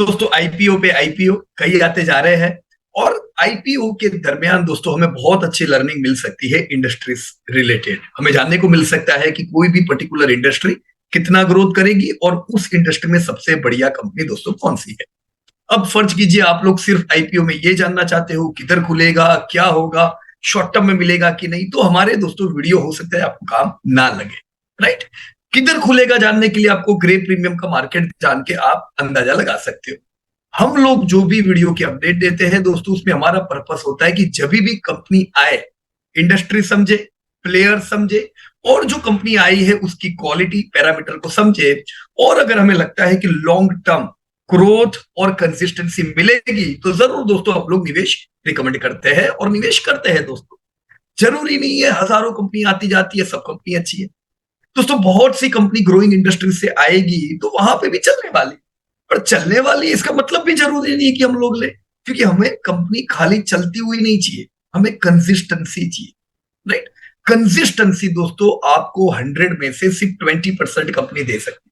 दोस्तों आईपीओ पे आईपीओ कई आते जा रहे हैं और आईपीओ के दरमियान दोस्तों हमें बहुत अच्छी लर्निंग मिल सकती है इंडस्ट्रीज रिलेटेड। हमें जानने को मिल सकता है कि कोई भी पर्टिकुलर इंडस्ट्री कितना ग्रोथ करेगी और उस इंडस्ट्री में सबसे बढ़िया कंपनी दोस्तों कौन सी है। अब फर्ज कीजिए आप लोग सिर्फ आईपीओ में ये जानना चाहते हो किधर खुलेगा, क्या होगा, शॉर्ट टर्म में मिलेगा कि नहीं, तो हमारे दोस्तों वीडियो हो सकता है आपको काम ना लगे। राइट, किधर खुलेगा जानने के लिए आपको ग्रे प्रीमियम का मार्केट जान के आप अंदाजा लगा सकते हो। हम लोग जो भी वीडियो की अपडेट देते हैं दोस्तों उसमें हमारा पर्पस होता है कि जब भी कंपनी आए इंडस्ट्री समझे, प्लेयर समझे और जो कंपनी आई है उसकी क्वालिटी पैरामीटर को समझे, और अगर हमें लगता है कि लॉन्ग टर्म ग्रोथ और कंसिस्टेंसी मिलेगी तो जरूर दोस्तों आप लोग निवेश रिकमेंड करते हैं और निवेश करते हैं। दोस्तों जरूरी नहीं है हजारों कंपनी आती जाती है सब कंपनी अच्छी है। दोस्तों बहुत सी कंपनी ग्रोइंग इंडस्ट्री से आएगी तो वहां पे भी चलने वाली, पर चलने वाली इसका मतलब भी जरूरी नहीं है कि हम लोग ले, क्योंकि हमें कंपनी खाली चलती हुई नहीं चाहिए, हमें कंसिस्टेंसी चाहिए। राइट, कंसिस्टेंसी दोस्तों आपको 100 में से सिर्फ 20% कंपनी दे सकती है।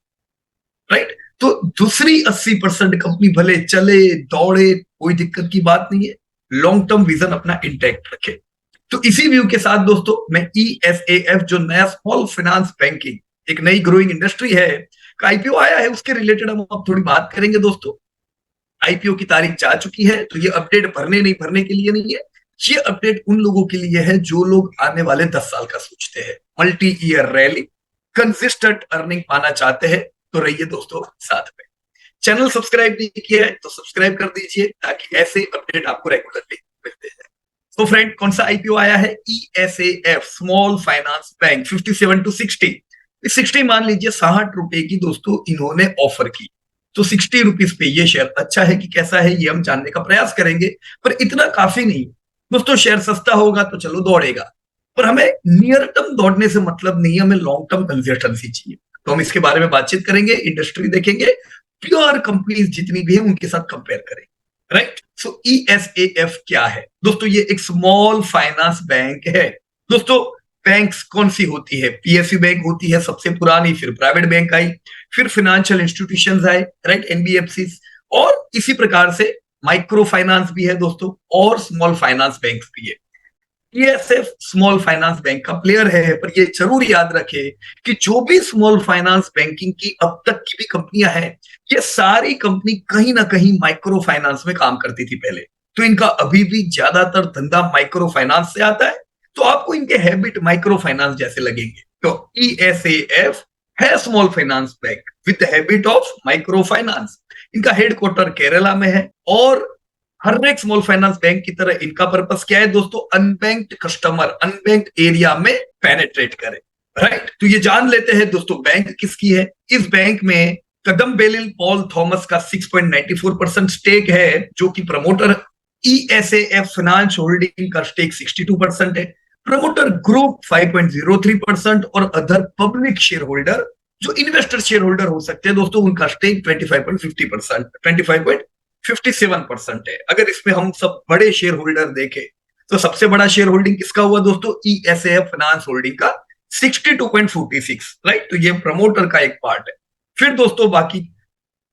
राइट, तो दूसरी 80% कंपनी भले चले दौड़े कोई दिक्कत की बात नहीं है, लॉन्ग टर्म विजन अपना इंटैक्ट रखे। तो इसी व्यू के साथ दोस्तों मैं ESAF जो नया स्मॉल फाइनेंस बैंकिंग एक नई ग्रोइंग इंडस्ट्री है का आईपीओ आया है उसके रिलेटेड हम अब थोड़ी बात करेंगे। दोस्तों आईपीओ की तारीख जा चुकी है, तो ये अपडेट भरने नहीं भरने के लिए नहीं है, ये अपडेट उन लोगों के लिए है जो लोग आने वाले 10 साल का सोचते हैं, multi year rally, consistent earning पाना चाहते हैं। तो रहिए दोस्तों साथ में। चैनल सब्सक्राइब नहीं किया है तो सब्सक्राइब कर दीजिए ताकि ऐसे अपडेट आपको रेगुलरली मिलते हैं। तो फ्रेंड कौन सा आईपीओ आया है? ESAF small finance bank 57 to 60, 60 मान लीजिए 60 रुपए की दोस्तों इन्होंने ऑफर की, तो 60 रुपीज पे ये शेयर अच्छा है कि कैसा है ये हम जानने का प्रयास करेंगे। पर इतना काफी नहीं दोस्तों, शेयर सस्ता होगा तो चलो दौड़ेगा, पर हमें नियर टर्म दौड़ने से मतलब नहीं, हमें लॉन्ग टर्म कंसिस्टेंसी चाहिए। तो हम इसके बारे में बातचीत करेंगे, इंडस्ट्री देखेंगे, प्योर कंपनीज जितनी भी है उनके साथ कंपेयर करेंगे। राइट, सो ESAF क्या है दोस्तों? ये एक स्मॉल फाइनेंस बैंक है। दोस्तों बैंक्स कौन सी होती है? PSU बैंक होती है सबसे पुरानी, फिर प्राइवेट बैंक आई, फिर फाइनेंशियल इंस्टीट्यूशंस आए, राइट, NBFC, और इसी प्रकार से माइक्रो फाइनेंस भी है दोस्तों और स्मॉल फाइनेंस बैंक भी है। ESAF स्मॉल फाइनेंस बैंक का प्लेयर है, पर ये जरूर याद रखे कि जो भी स्मॉल फाइनेंस बैंकिंग की अब तक की भी कंपनियां हैं ये सारी कंपनी कहीं ना कहीं माइक्रो फाइनेंस में काम करती थी पहले, तो इनका अभी भी ज्यादातर धंधा माइक्रो फाइनेंस से आता है, तो आपको इनके हैबिट माइक्रो फाइनेंस जैसे लगेंगे। तो ESAF है small finance bank with habit of micro finance. इनका हेडक्वार्टर केरला में है और हर एक स्मॉल फाइनेंस बैंक की तरह इनका पर्पस क्या है दोस्तों? अनबैंक्ड कस्टमर अनबैंक्ड एरिया में पेनेट्रेट करे। राइट, तो ये जान लेते हैं दोस्तों बैंक किसकी है। इस बैंक में कदम बेलिल पॉल थॉमस का 6.94% स्टेक है, जो कि प्रमोटर ESAF फाइनेंस होल्डिंग का स्टेक 62% है, प्रमोटर ग्रुप 5.03% और अदर पब्लिक शेयर होल्डर जो इन्वेस्टर शेयर होल्डर हो सकते हैं दोस्तों उनका स्टेक 25.50% है। अगर इसमें हम सब बड़े शेयर होल्डर देखें तो सबसे बड़ा शेयर होल्डिंग किसका हुआ दोस्तों? ESAF फाइनेंस होल्डिंग का 62.46, राइट, तो ये प्रमोटर का एक पार्ट है। फिर दोस्तों बाकी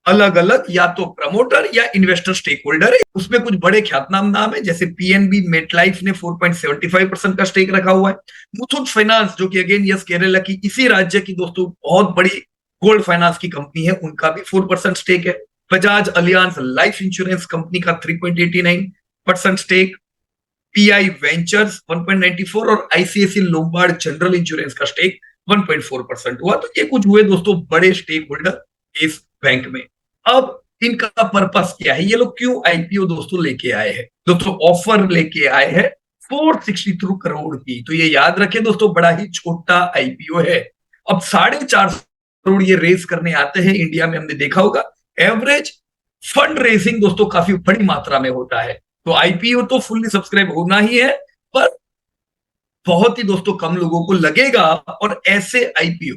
अलग अलग या तो प्रमोटर या इन्वेस्टर स्टेक होल्डर है, उसमें कुछ बड़े ख्यातनाम नाम है जैसे PNB मेटलाइफ ने 4.75% का स्टेक रखा हुआ है, मुथूट फाइनेंस जो कि अगेन यस केरला की इसी राज्य की दोस्तों बहुत बड़ी गोल्ड फाइनेंस की कंपनी है, उनका भी 4% स्टेक है, Bajaj alliance life insurance company का 3.89% स्टेक, PI वेंचर्स 1.94 और ICICI लोम्बार्ड जनरल इंश्योरेंस का स्टेक 1.4% हुआ। तो ये कुछ हुए दोस्तों बड़े स्टेक होल्डर इस बैंक में। अब इनका पर्पस क्या है, ये लोग क्यों आईपीओ दोस्तों लेके आए हैं? दोस्तों ऑफर लेके आए हैं 463 करोड़ की, तो ये याद रखें दोस्तों बड़ा ही छोटा आईपीओ है। अब 4.5 करोड़ ये रेज करने आते हैं इंडिया में, हमने देखा होगा एवरेज फंड रेजिंग दोस्तों काफी बड़ी मात्रा में होता है, तो आईपीओ तो फुल्ली सब्सक्राइब होना ही है, पर बहुत ही दोस्तों कम लोगों को लगेगा, और ऐसे आईपीओ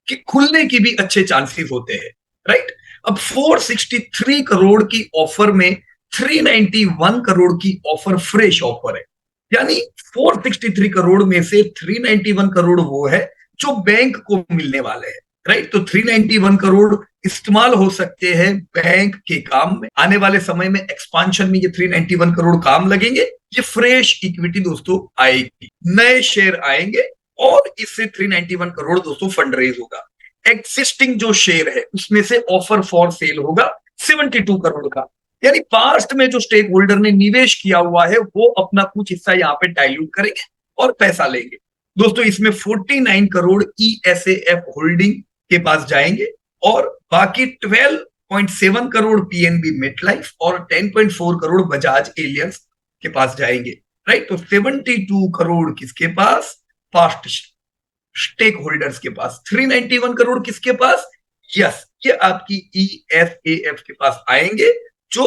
के खुलने की भी अच्छे चांसेस होते हैं। राइट, अब 463 करोड़ की ऑफर में 391 करोड़ की ऑफर फ्रेश ऑफर है, यानी 463 करोड़ में से 391 करोड़ वो है जो बैंक को मिलने वाले हैं। राइट, तो 391 करोड़ इस्तेमाल हो सकते हैं बैंक के काम में। आने वाले समय में एक्सपांशन में ये 391 करोड़ काम लगेंगे। ये फ्रेश इक्विटी दोस्तों आएगी, नए शेयर आएंगे और इससे 391 करोड़ दोस्तों फंड रेज होगा। एग्जिस्टिंग जो शेयर है उसमें से ऑफर फॉर सेल होगा 72 करोड़ का, यानी पास्ट में जो स्टेक होल्डर ने निवेश किया हुआ है वो अपना कुछ हिस्सा यहाँ पे डाइल्यूट करेंगे और पैसा लेंगे। दोस्तों इसमें 49 करोड़ ESAF होल्डिंग के पास जाएंगे और बाकी 12.7 करोड़ PNB मेटलाइफ और 10.4 करोड़ बजाज एलियंस के पास जाएंगे। राइट, तो 72 करोड़ किसके पास? पास्ट स्टेक होल्डर्स के पास। 391 करोड़ किसके पास? यस, ये आपकी ESAF के पास आएंगे जो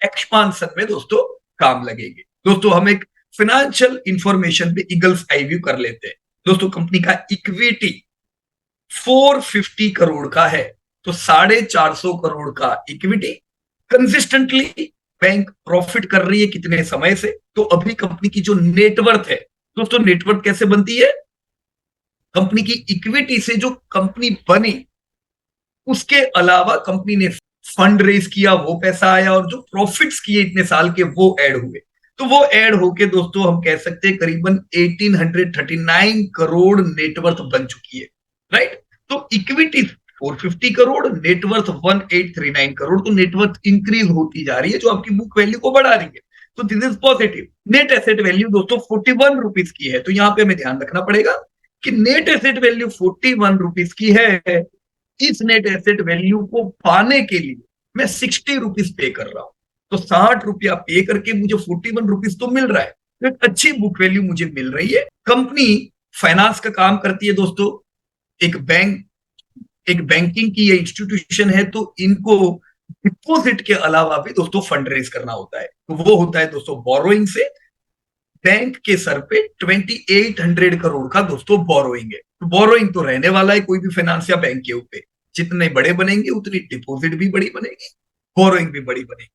एक्सपांशन में दोस्तों काम लगेंगे। दोस्तों हम एक फाइनेंशियल इंफॉर्मेशन पे ईगल्स आई व्यू कर लेते हैं। दोस्तों कंपनी का इक्विटी 450 करोड़ का है, तो 450 करोड़ का इक्विटी। कंसिस्टेंटली बैंक प्रॉफिट कर रही है कितने समय से? तो अभी कंपनी की जो नेटवर्थ है दोस्तों, नेटवर्थ कैसे बनती है? कंपनी की इक्विटी से जो कंपनी बनी उसके अलावा कंपनी ने फंड रेज किया, वो पैसा आया, और जो प्रॉफिट्स किए इतने साल के वो ऐड हुए। तो वो ऐड होके दोस्तों हम कह सकते हैं करीबन 1839 करोड़ नेटवर्थ बन चुकी है। राइट, तो इक्विटी 450 करोड़, नेटवर्थ 1839 करोड़, तो नेटवर्थ इंक्रीज होती जा रही है जो आपकी बुक वैल्यू को बढ़ा रही है। तो this is positive. Net asset value दोस्तों 41 रुपीज की है, तो यहां पे हमें ध्यान रखना पड़ेगा कि नेट एसेट वैल्यू 41 रुपीज की है। इस नेट एसेट वैल्यू को पाने के लिए मैं 60 रुपीज पे कर रहा हूं, तो 60 रुपया पे करके मुझे 41 रुपीज तो मिल रहा है, तो एक अच्छी बुक वैल्यू मुझे मिल रही है। कंपनी फाइनेंस का काम करती है दोस्तों, एक बैंकिंग की ये इंस्टीट्यूशन है, तो इनको डिपॉजिट के अलावा भी दोस्तों फंड रेज करना होता है, तो वो होता है दोस्तों बोरोइंग से। बैंक के सर पे 2800 करोड़ का दोस्तों बोरोइंग है। तो बोरोइंग तो रहने वाला है कोई भी फाइनेंस या बैंक के ऊपर, जितने बड़े बनेंगे उतनी डिपॉजिट भी बड़ी बनेगी, बोरोइंग भी बड़ी बनेगी।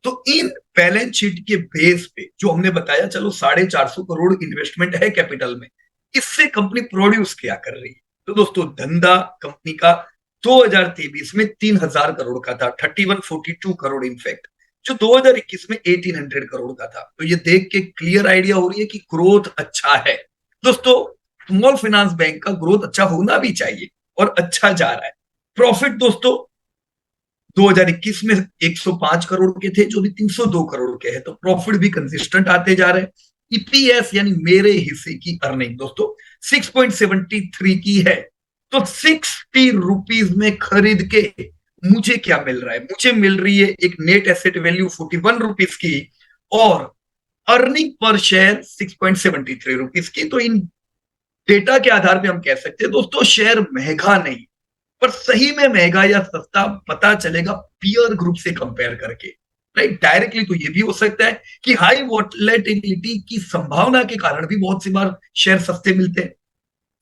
तो इन बैलेंस शीट के बेस पे जो हमने बताया, चलो 450 करोड़ इन्वेस्टमेंट है कैपिटल में, इससे कंपनी प्रोड्यूस क्या कर रही है? तो दोस्तों धंधा कंपनी का 2023 में 3000 करोड़ का था, 3142 करोड़ इनफैक्ट, जो 2021 में 1800 करोड़ का था। तो ये देख के क्लियर आइडिया हो रही है कि ग्रोथ अच्छा है। दोस्तों स्मॉल फाइनेंस बैंक का ग्रोथ अच्छा होना भी चाहिए और अच्छा जा रहा है। प्रॉफिट दोस्तों 2021 में 105 करोड़ के थे, जो भी 302 करोड़ के हैं, तो प्रॉफिट भी कंसिस्टेंट आते जा रहे हैं। EPS यानी मेरे हिस्से की अर्निंग दोस्तों 6.73 की है, तो 60 रुपीज में खरीद के मुझे क्या मिल रहा है? मुझे मिल रही है एक नेट एसेट वैल्यू 41 रुपीज की और अर्निंग पर शेयर 6.73 रुपीज की। तो इन डेटा के आधार पे हम कह सकते हैं दोस्तों शेयर महंगा नहीं, पर सही में महंगा या सस्ता पता चलेगा पीयर ग्रुप से कंपेयर करके। राइट, डायरेक्टली तो ये भी हो सकता है कि हाई वॉलेटिलिटी की संभावना के कारण भी बहुत सी बार शेयर सस्ते मिलते हैं।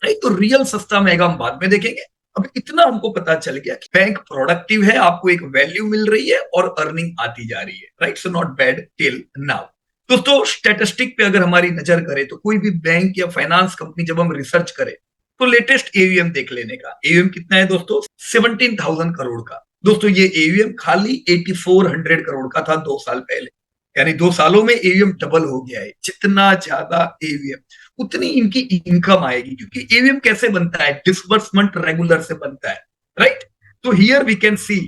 राइट, तो रियल सस्ता महंगा हम बाद में देखेंगे। अब इतना हमको पता चल गया कि बैंक प्रोडक्टिव है, आपको एक वैल्यू मिल रही है और अर्निंग आती जा रही है। Right, so not bad till now. दोस्तों स्टैटिस्टिक पे अगर हमारी नजर करें तो कोई भी बैंक या फाइनेंस कंपनी जब हम रिसर्च करें तो लेटेस्ट AUM देख लेने का। AUM कितना है दोस्तों? 17,000 करोड़ का। दोस्तों ये AUM खाली 8400 करोड़ का था 2 साल पहले, यानी 2 सालों में AUM डबल हो गया है। जितना ज्यादा AUM उतनी इनकी इनकम आएगी, क्योंकि AUM कैसे बनता है? डिसबर्समेंट रेगुलर से बनता है। राइट, तो here we can see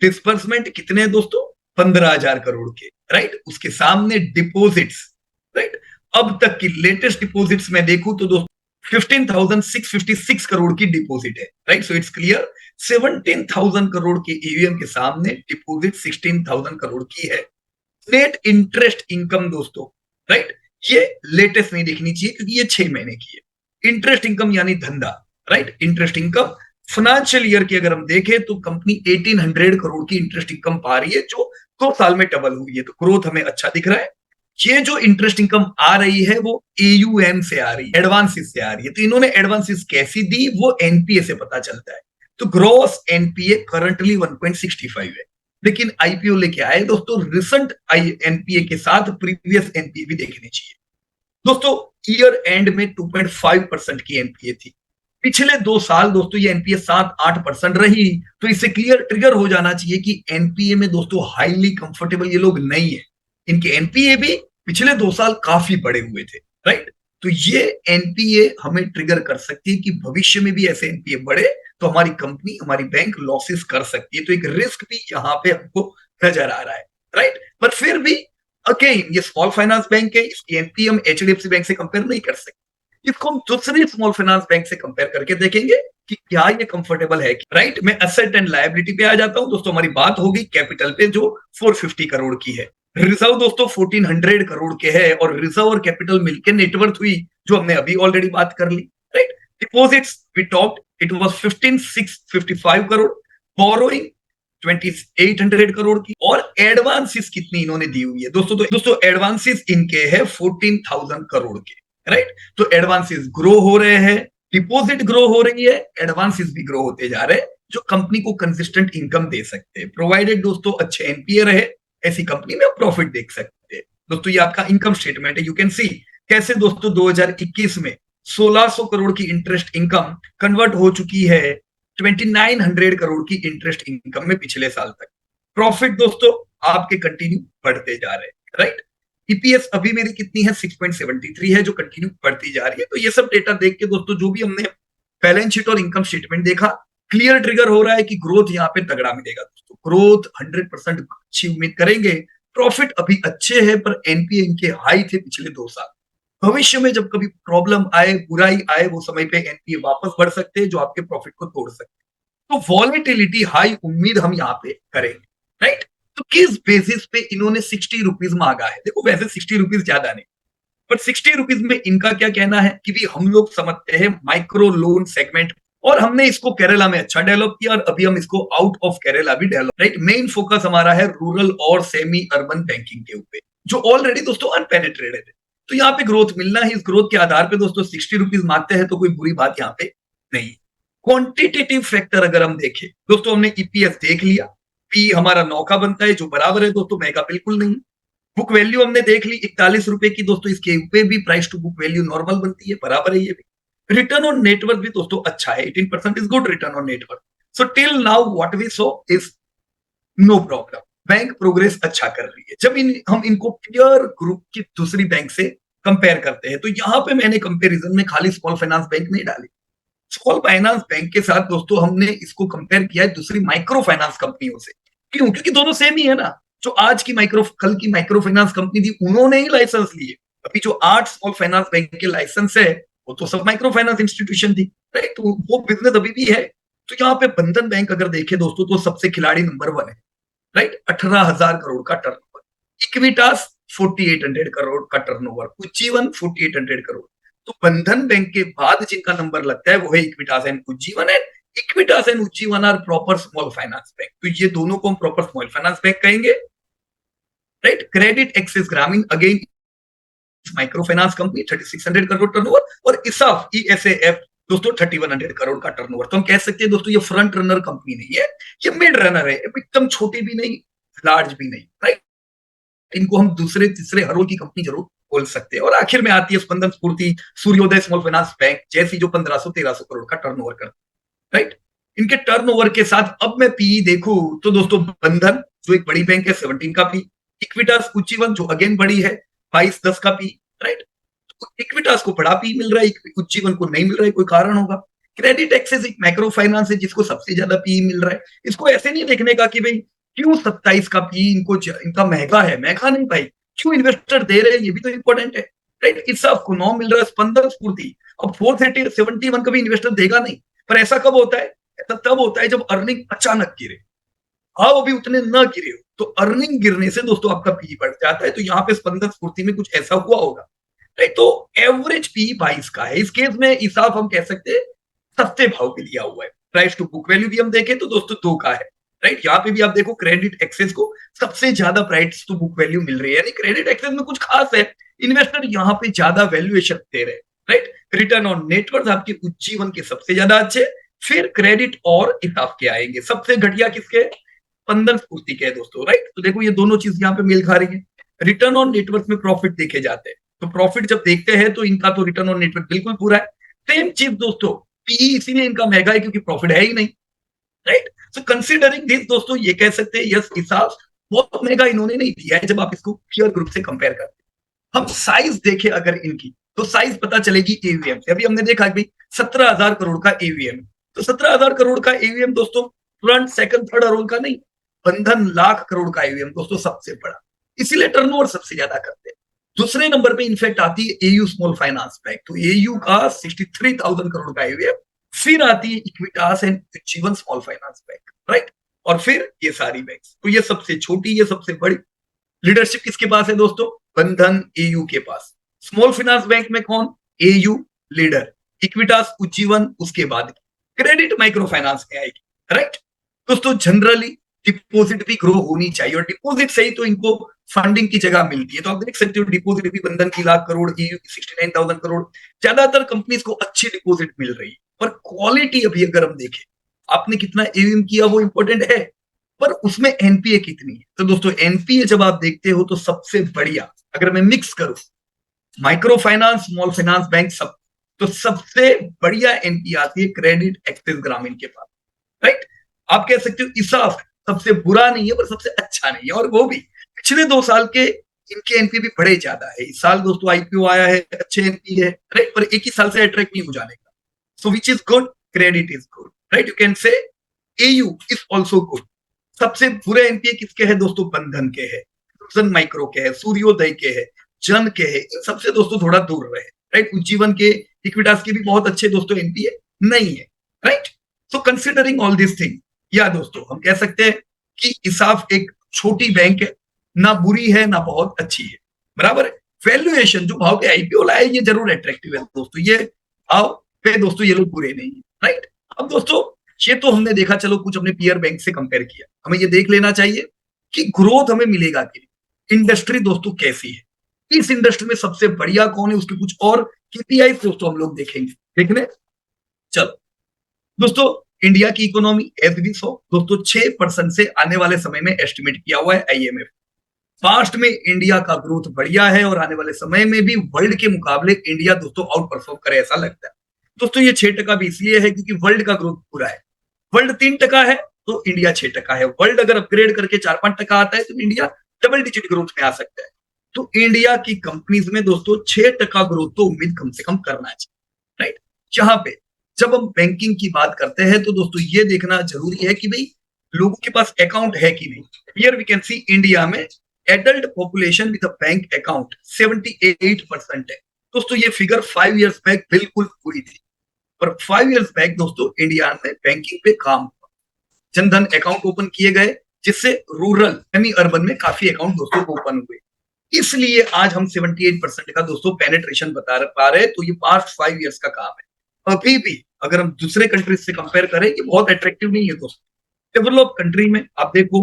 disbursement कितने हैं दोस्तों? 15,000 करोड़ के। राइट, उसके सामने डिपॉजिट्स, राइट, अब तक की लेटेस्ट डिपॉजिट्स में देखूं तो दोस्तों 15,656 करोड़ की डिपॉजिट है। Right, so it's clear 17,000 crore के AUM के सामने डिपॉजिट 16,000 करोड़ की है। नेट इंटरेस्ट इनकम दोस्तों, राइट, ये लेटेस्ट नहीं देखनी चाहिए क्योंकि ये 6 महीने की है। इंटरेस्ट इनकम यानी धंधा, right, interest income financial year की अगर हम देखें तो कंपनी 1800 करोड़ की इंटरेस्ट इनकम पा रही है, जो 2 साल में डबल हुई है, तो ग्रोथ हमें अच्छा दिख रहा है। ये जो इंटरेस्ट इनकम आ रही है वो AUM से आ रही है, एडवांसेस से आ रही है। तो इन्होंने एडवांसेस कैसी दी वो NPA से पता चलता है। तो ग्रॉस NPA करंटली 1.65 है, लेकिन IPO लेके आए दोस्तों, रिसेंट NPA के साथ प्रीवियस NPA भी देखने चाहिए। दोस्तों ईयर एंड में 2.5% की NPA थी, पिछले 2 साल दोस्तों ये एनपीए 7-8% रही, तो इससे क्लियर ट्रिगर हो जाना चाहिए कि एनपीए में दोस्तों हाईली कंफर्टेबल ये लोग नहीं है। इनके एनपीए भी पिछले 2 साल काफी बड़े हुए थे, राइट। तो ये एनपीए हमें ट्रिगर कर सकती है कि भविष्य में भी ऐसे एनपीए बढ़े तो हमारी कंपनी, हमारी बैंक लॉसेस कर सकती है। तो एक रिस्क भी यहाँ पे हमको नजर आ रहा है, राइट। पर फिर भी अगेन ये स्मॉल फाइनेंस बैंक है, इसकी एनपीए हम एचडीएफसी बैंक से कंपेयर नहीं कर सकते। इसको हम दूसरी स्मॉल फाइनेंस बैंक से कंपेयर करके देखेंगे कि क्या ये कंफर्टेबल है, राइट। मैं एसेट एंड लायबिलिटी पे आ जाता हूं दोस्तों। हमारी बात होगी कैपिटल पे जो 450 करोड़ की है। रिजर्व दोस्तों 1400 करोड़ के है और रिजर्व और कैपिटल मिलकर नेटवर्थ हुई जो हमने अभी ऑलरेडी बात कर ली, right. Deposits we talked it was 15655 crore, borrowing 2800 crore की, और एडवांसेस कितनी इन्होंने दी हुई है दोस्तों। तो दोस्तों एडवांसेस इनके है 14,000 करोड़ के, राइट। तो एडवांसेस ग्रो हो रहे हैं, डिपॉजिट ग्रो हो रही है, एडवांसेस भी ग्रो होते जा रहे हैं जो कंपनी को कंसिस्टेंट इनकम दे सकते हैं। प्रोवाइडेड दोस्तों अच्छे एनपीए रहे, ऐसी कंपनी में प्रॉफिट देख सकते हैं। दोस्तों ये आपका इनकम स्टेटमेंट है, यू कैन सी कैसे दोस्तों 2021 में 1600 करोड़ की इंटरेस्ट इनकम कन्वर्ट हो चुकी है 2900 करोड़ की इंटरेस्ट इनकम में पिछले साल तक। प्रॉफिट दोस्तों आपके कंटिन्यू बढ़ते जा रहे हैं, राइट। ईपीएस अभी मेरी कितनी है 6.73 है जो कंटिन्यू बढ़ती जा रही है। तो ये सब डेटा देख के दोस्तों जो भी हमने बैलेंस शीट और इनकम स्टेटमेंट देखा, क्लियर ट्रिगर हो रहा है कि ग्रोथ यहाँ पे तगड़ा मिलेगा दोस्तों। ग्रोथ 100% अच्छी उम्मीद करेंगे। प्रॉफिट अभी अच्छे है पर एनपीए इनके हाई थे पिछले 2 साल। भविष्य में जब कभी प्रॉब्लम आए, बुराई आए, वो समय पे एनपीए वापस बढ़ सकते हैं जो आपके प्रॉफिट को तोड़ सकते हैं। तो वॉलेटिलिटी हाई उम्मीद हम यहाँ पे करेंगे, राइट। तो किस बेसिस पे इन्होंने 60 रुपीज मांगा है? देखो वैसे 60 रुपीज ज्यादा नहीं, पर 60 रुपीज में इनका क्या कहना है कि भी हम लोग समझते हैं माइक्रो लोन सेगमेंट, और हमने इसको केरला में अच्छा डेवलप किया और अभी हम इसको आउट ऑफ केरला भी डेवलप, राइट। मेन फोकस हमारा है रूरल और सेमी अर्बन बैंकिंग के ऊपर जो ऑलरेडी दोस्तों अनपेनिट्रेटेड है। तो यहाँ पे ग्रोथ मिलना है, इस ग्रोथ के आधार पे दोस्तों 60 रुपीज मांगते हैं तो कोई बुरी बात यहाँ पे नहीं। क्वांटिटेटिव फैक्टर अगर हम देखें दोस्तों, हमने ईपीएस देख लिया, पी हमारा 9 का बनता है जो बराबर है दोस्तों महंगा बिल्कुल नहीं। बुक वैल्यू हमने देख ली 41 रुपए की दोस्तों, इसके ऊपर भी price to book value normal बनती है, बराबर है ये भी। रिटर्न ऑन नेटवर्थ भी दोस्तों अच्छा है, 18% is good return on net worth. So till now what we saw is no problem, bank progress अच्छा कर रही है। जब हम इनको पीयर ग्रुप की दूसरी बैंक से कंपेयर करते हैं तो यहाँ पे मैंने कंपेरिजन में खाली स्मॉल फाइनेंस बैंक नहीं डाली। स्मॉल फाइनेंस बैंक के साथ दोस्तों हमने इसको कंपेयर किया है दूसरी माइक्रो फाइनेंस कंपनियों से। क्यों? क्योंकि दोनों सेम ही है ना। जो आज की कल की माइक्रो फाइनेंस कंपनी थी उन्होंने ही लाइसेंस लिए। अभी जो 8 स्मॉल फाइनेंस बैंक के लाइसेंस है वो तो सब माइक्रो फाइनेंस इंस्टीट्यूशन थी, राइट। तो वो बिजनेस अभी भी है। तो यहाँ पे बंधन बैंक अगर देखे दोस्तों तो सबसे खिलाड़ी नंबर 1 है, राइट। 18,000 करोड़ का टर्नओवर, इक्विटास 4800 करोड़ का टर्नओवर, उज्जीवन 4800 करोड़। तो बंधन बैंक के बाद जिनका नंबर लगता है वो है इक्विटास एंड उज्जीवन है। Equitas and Ujjivan are proper small finance bank, तो ये दोनों को हम प्रॉपर स्मॉल फाइनेंस बैंक कहेंगे, right. Credit access Grameen again micro finance company 3600 crore turnover, और इसाफ ईएसएफ दोस्तों 3100 करोड़ का टर्नओवर। तो हम कह सकते हैं दोस्तों ये फ्रंट रनर कंपनी नहीं है, ये मिड रनर है, एकदम छोटी भी नहीं लार्ज भी नहीं, राइट। इनको हम दूसरे तीसरे हरोल की कंपनी जरूर बोल सकते हैं। और आखिर में आती है स्पंदन स्फूर्ति सूर्योदय स्मॉल फाइनेंस बैंक जैसी जो 1500-1300 करोड़ का टर्नओवर करती है, राइट। इनके टर्नओवर के साथ अब मैं पी देखूं तो दोस्तों बंधन जो एक बड़ी बैंक है 17 का पी, इक्विटास उज्जीवन जो अगेन बड़ी है 22-10 का पी, राइट। तो इक्विटास को बड़ा पी मिल रहा है, उज्जीवन को नहीं मिल रहा है, कोई कारण होगा। क्रेडिट एक्सेस एक माइक्रो फाइनेंस है जिसको सबसे ज्यादा पी मिल रहा है। इसको ऐसे नहीं देखने का कि भाई क्यों 27 का पी इनको इनका महंगा है, महंगा नहीं भाई, क्यों इन्वेस्टर दे रहे हैं ये भी तो इंपॉर्टेंट है, राइट। इस आपको 9 मिल रहा है स्पंदन स्फूर्ति, अब 430-71 कभी इन्वेस्टर देगा नहीं। पर ऐसा कब होता है? ऐसा तब होता है जब अर्निंग अचानक गिरे, हाँ अभी उतने न गिरे हो तो अर्निंग गिरने से दोस्तों आपका पी बढ़ जाता है। तो यहाँ पे स्पंदन स्फूर्ति में कुछ ऐसा हुआ होगा, राइट। तो एवरेज पी 22 का है। इस केस में हिसाब हम कह सकते हैं सस्ते भाव पे दिया हुआ है। प्राइस टू बुक वैल्यू भी हम देखें तो दोस्तों 2 का है, राइट। यहाँ पे भी आप देखो क्रेडिट एक्सेस को सबसे ज्यादा प्राइस टू बुक वैल्यू मिल रही है, यानी क्रेडिट एक्सेस में कुछ खास है, इन्वेस्टर यहाँ पे ज्यादा वैल्यूएशन दे रहे हैं, राइट। रिटर्न ऑन नेटवर्थ आपके उज्जीवन के सबसे ज्यादा अच्छे, फिर क्रेडिट और हिसाब के आएंगे। सबसे घटिया किसके? स्पंदन स्फूर्ति के दोस्तों, राइट। तो देखो ये दोनों चीज यहाँ पे मेल खा रही है। रिटर्न ऑन नेटवर्थ में प्रॉफिट देखे जाते हैं, तो प्रॉफिट जब देखते हैं तो इनका तो रिटर्न ऑन नेटवर्थ बिल्कुल पूरा है। सेम चीज दोस्तों पीई इसीलिए इनका महंगा है क्योंकि प्रॉफिट है ही नहीं, राइट। सो कंसिडरिंग दिस दोस्तों ये कह सकते हैं यस हिसाब बहुत महंगा इन्होंने नहीं दिया है जब आप इसको पीयर ग्रुप से कंपेयर करते हैं। हम साइज देखें अगर इनकी तो साइज पता चलेगी एवीएम से। अभी हमने देखा कि 17,000 करोड़ का एवीएम, तो 17,000 करोड़ का एवीएम दोस्तों फ्रंट सेकंड थर्ड अरोल का नहीं, बंधन लाख करोड़ का एवीएम दोस्तों सबसे बड़ा, इसीलिए टर्नओवर सबसे ज्यादा करते हैं। दूसरे नंबर पे इनफैक्ट आती है एयू स्मॉल फाइनेंस बैंक, तो एयू का 63,000 करोड़ का एवीएम, फिर आती है इक्विटास एंड जीवन स्मॉल फाइनेंस बैंक, राइट, और फिर ये सारी बैंक। तो ये सबसे छोटी, ये सबसे बड़ी। लीडरशिप किसके पास है दोस्तों? बंधन एयू के पास। स्मॉल फाइनेंस बैंक में कौन? एयू लीडर, इक्विटास उज्जीवन उसके बाद, क्रेडिट माइक्रो फाइनेंस में आएगी, राइट। दोस्तों जनरली डिपॉजिट भी ग्रो होनी चाहिए और डिपॉजिट से ही तो इनको फंडिंग की जगह मिलती है। तो आप देख सकते हो डिपॉजिट भी बंधन की लाख करोड़, एयू की 69,000 करोड़, ज्यादातर कंपनीज को अच्छी डिपॉजिट मिल रही है। पर क्वालिटी अभी अगर हम देखें, आपने कितना एवीएम किया वो इंपॉर्टेंट है, पर उसमें एनपीए कितनी है। तो दोस्तों एनपीए जब आप देखते हो तो सबसे बढ़िया, अगर मैं मिक्स करूं micro finance small finance bank सब, तो सबसे बढ़िया एनपीए आती है क्रेडिट एक्सिस ग्रामीण के पास, राइट। आप कह सकते हो इसाफ सबसे बुरा नहीं है पर सबसे अच्छा नहीं है, और वो भी पिछले 2 साल के इनके एनपीए भी बड़े ज्यादा है। इस साल दोस्तों आईपीओ आया है, अच्छे एनपीए है, राइट, पर एक ही साल से अट्रैक्ट नहीं हो जाने का। So which is good, credit is good, right. You can say AU is also good. सबसे बुरे एनपीए किसके हैं दोस्तों? बंधन के है, माइक्रो के है, सूर्योदय के है, जन के है, इन सबसे दोस्तों थोड़ा दूर रहे, राइट। उज्जीवन के, इक्विटास के भी बहुत अच्छे दोस्तों एनपीए नहीं है, right. So considering all this thing, या दोस्तों हम कह सकते हैं कि इसाफ एक छोटी बैंक है, ना बुरी है ना बहुत अच्छी है, बराबर है। वैल्यूएशन जो भाव पे आईपीओ लाए ये जरूर अट्रैक्टिव है दोस्तों, ये भाव पे दोस्तों ये लोग बुरे नहीं है, राइट। अब दोस्तों ये तो हमने देखा, चलो कुछ अपने पीयर बैंक से कंपेयर किया, हमें ये देख लेना चाहिए कि ग्रोथ हमें मिलेगा कि इंडस्ट्री दोस्तों कैसी है, इस इंडस्ट्री में सबसे बढ़िया कौन है, उसके कुछ और केपीआई दोस्तों हम लोग देखेंगे, देखने। चलो दोस्तों इंडिया की इकोनॉमी एज वी सो दोस्तों 6% से आने वाले समय में एस्टिमेट किया हुआ है आईएमएफ। पास्ट में इंडिया का ग्रोथ बढ़िया है और आने वाले समय में भी वर्ल्ड के मुकाबले इंडिया दोस्तों आउट परफॉर्म करे ऐसा लगता है। दोस्तों ये 6% भी इसलिए है क्योंकि वर्ल्ड का ग्रोथ पूरा है, वर्ल्ड 3% है तो इंडिया 6% है। वर्ल्ड अगर अपग्रेड करके 4-5% आता है तो इंडिया डबल डिजिट ग्रोथ में आ सकता है। तो इंडिया की कंपनीज में दोस्तों 6% ग्रोथ तो उम्मीद कम से कम करना चाहिए, राइट। जहां पे जब हम बैंकिंग की बात करते हैं तो दोस्तों ये देखना जरूरी है कि भाई लोगों के पास अकाउंट है कि नहीं। Here we can see India में adult population with bank account 78% है दोस्तों। ये फिगर 5 इयर्स बैक बिल्कुल पूरी थी, पर 5 इयर्स बैक दोस्तों इंडिया में बैंकिंग पे काम हुआ, जनधन अकाउंट ओपन किए गए, जिससे रूरल सेमी अर्बन में काफी अकाउंट दोस्तों ओपन हुए। इसलिए आज हम 78% का दोस्तों पेनिट्रेशन बता पा रहे हैं। तो ये पास्ट 5 इयर्स का काम है। अभी भी अगर हम दूसरे कंट्रीज से कंपेयर करें ये बहुत अट्रैक्टिव नहीं है दोस्तों। डेवलप कंट्री में आप देखो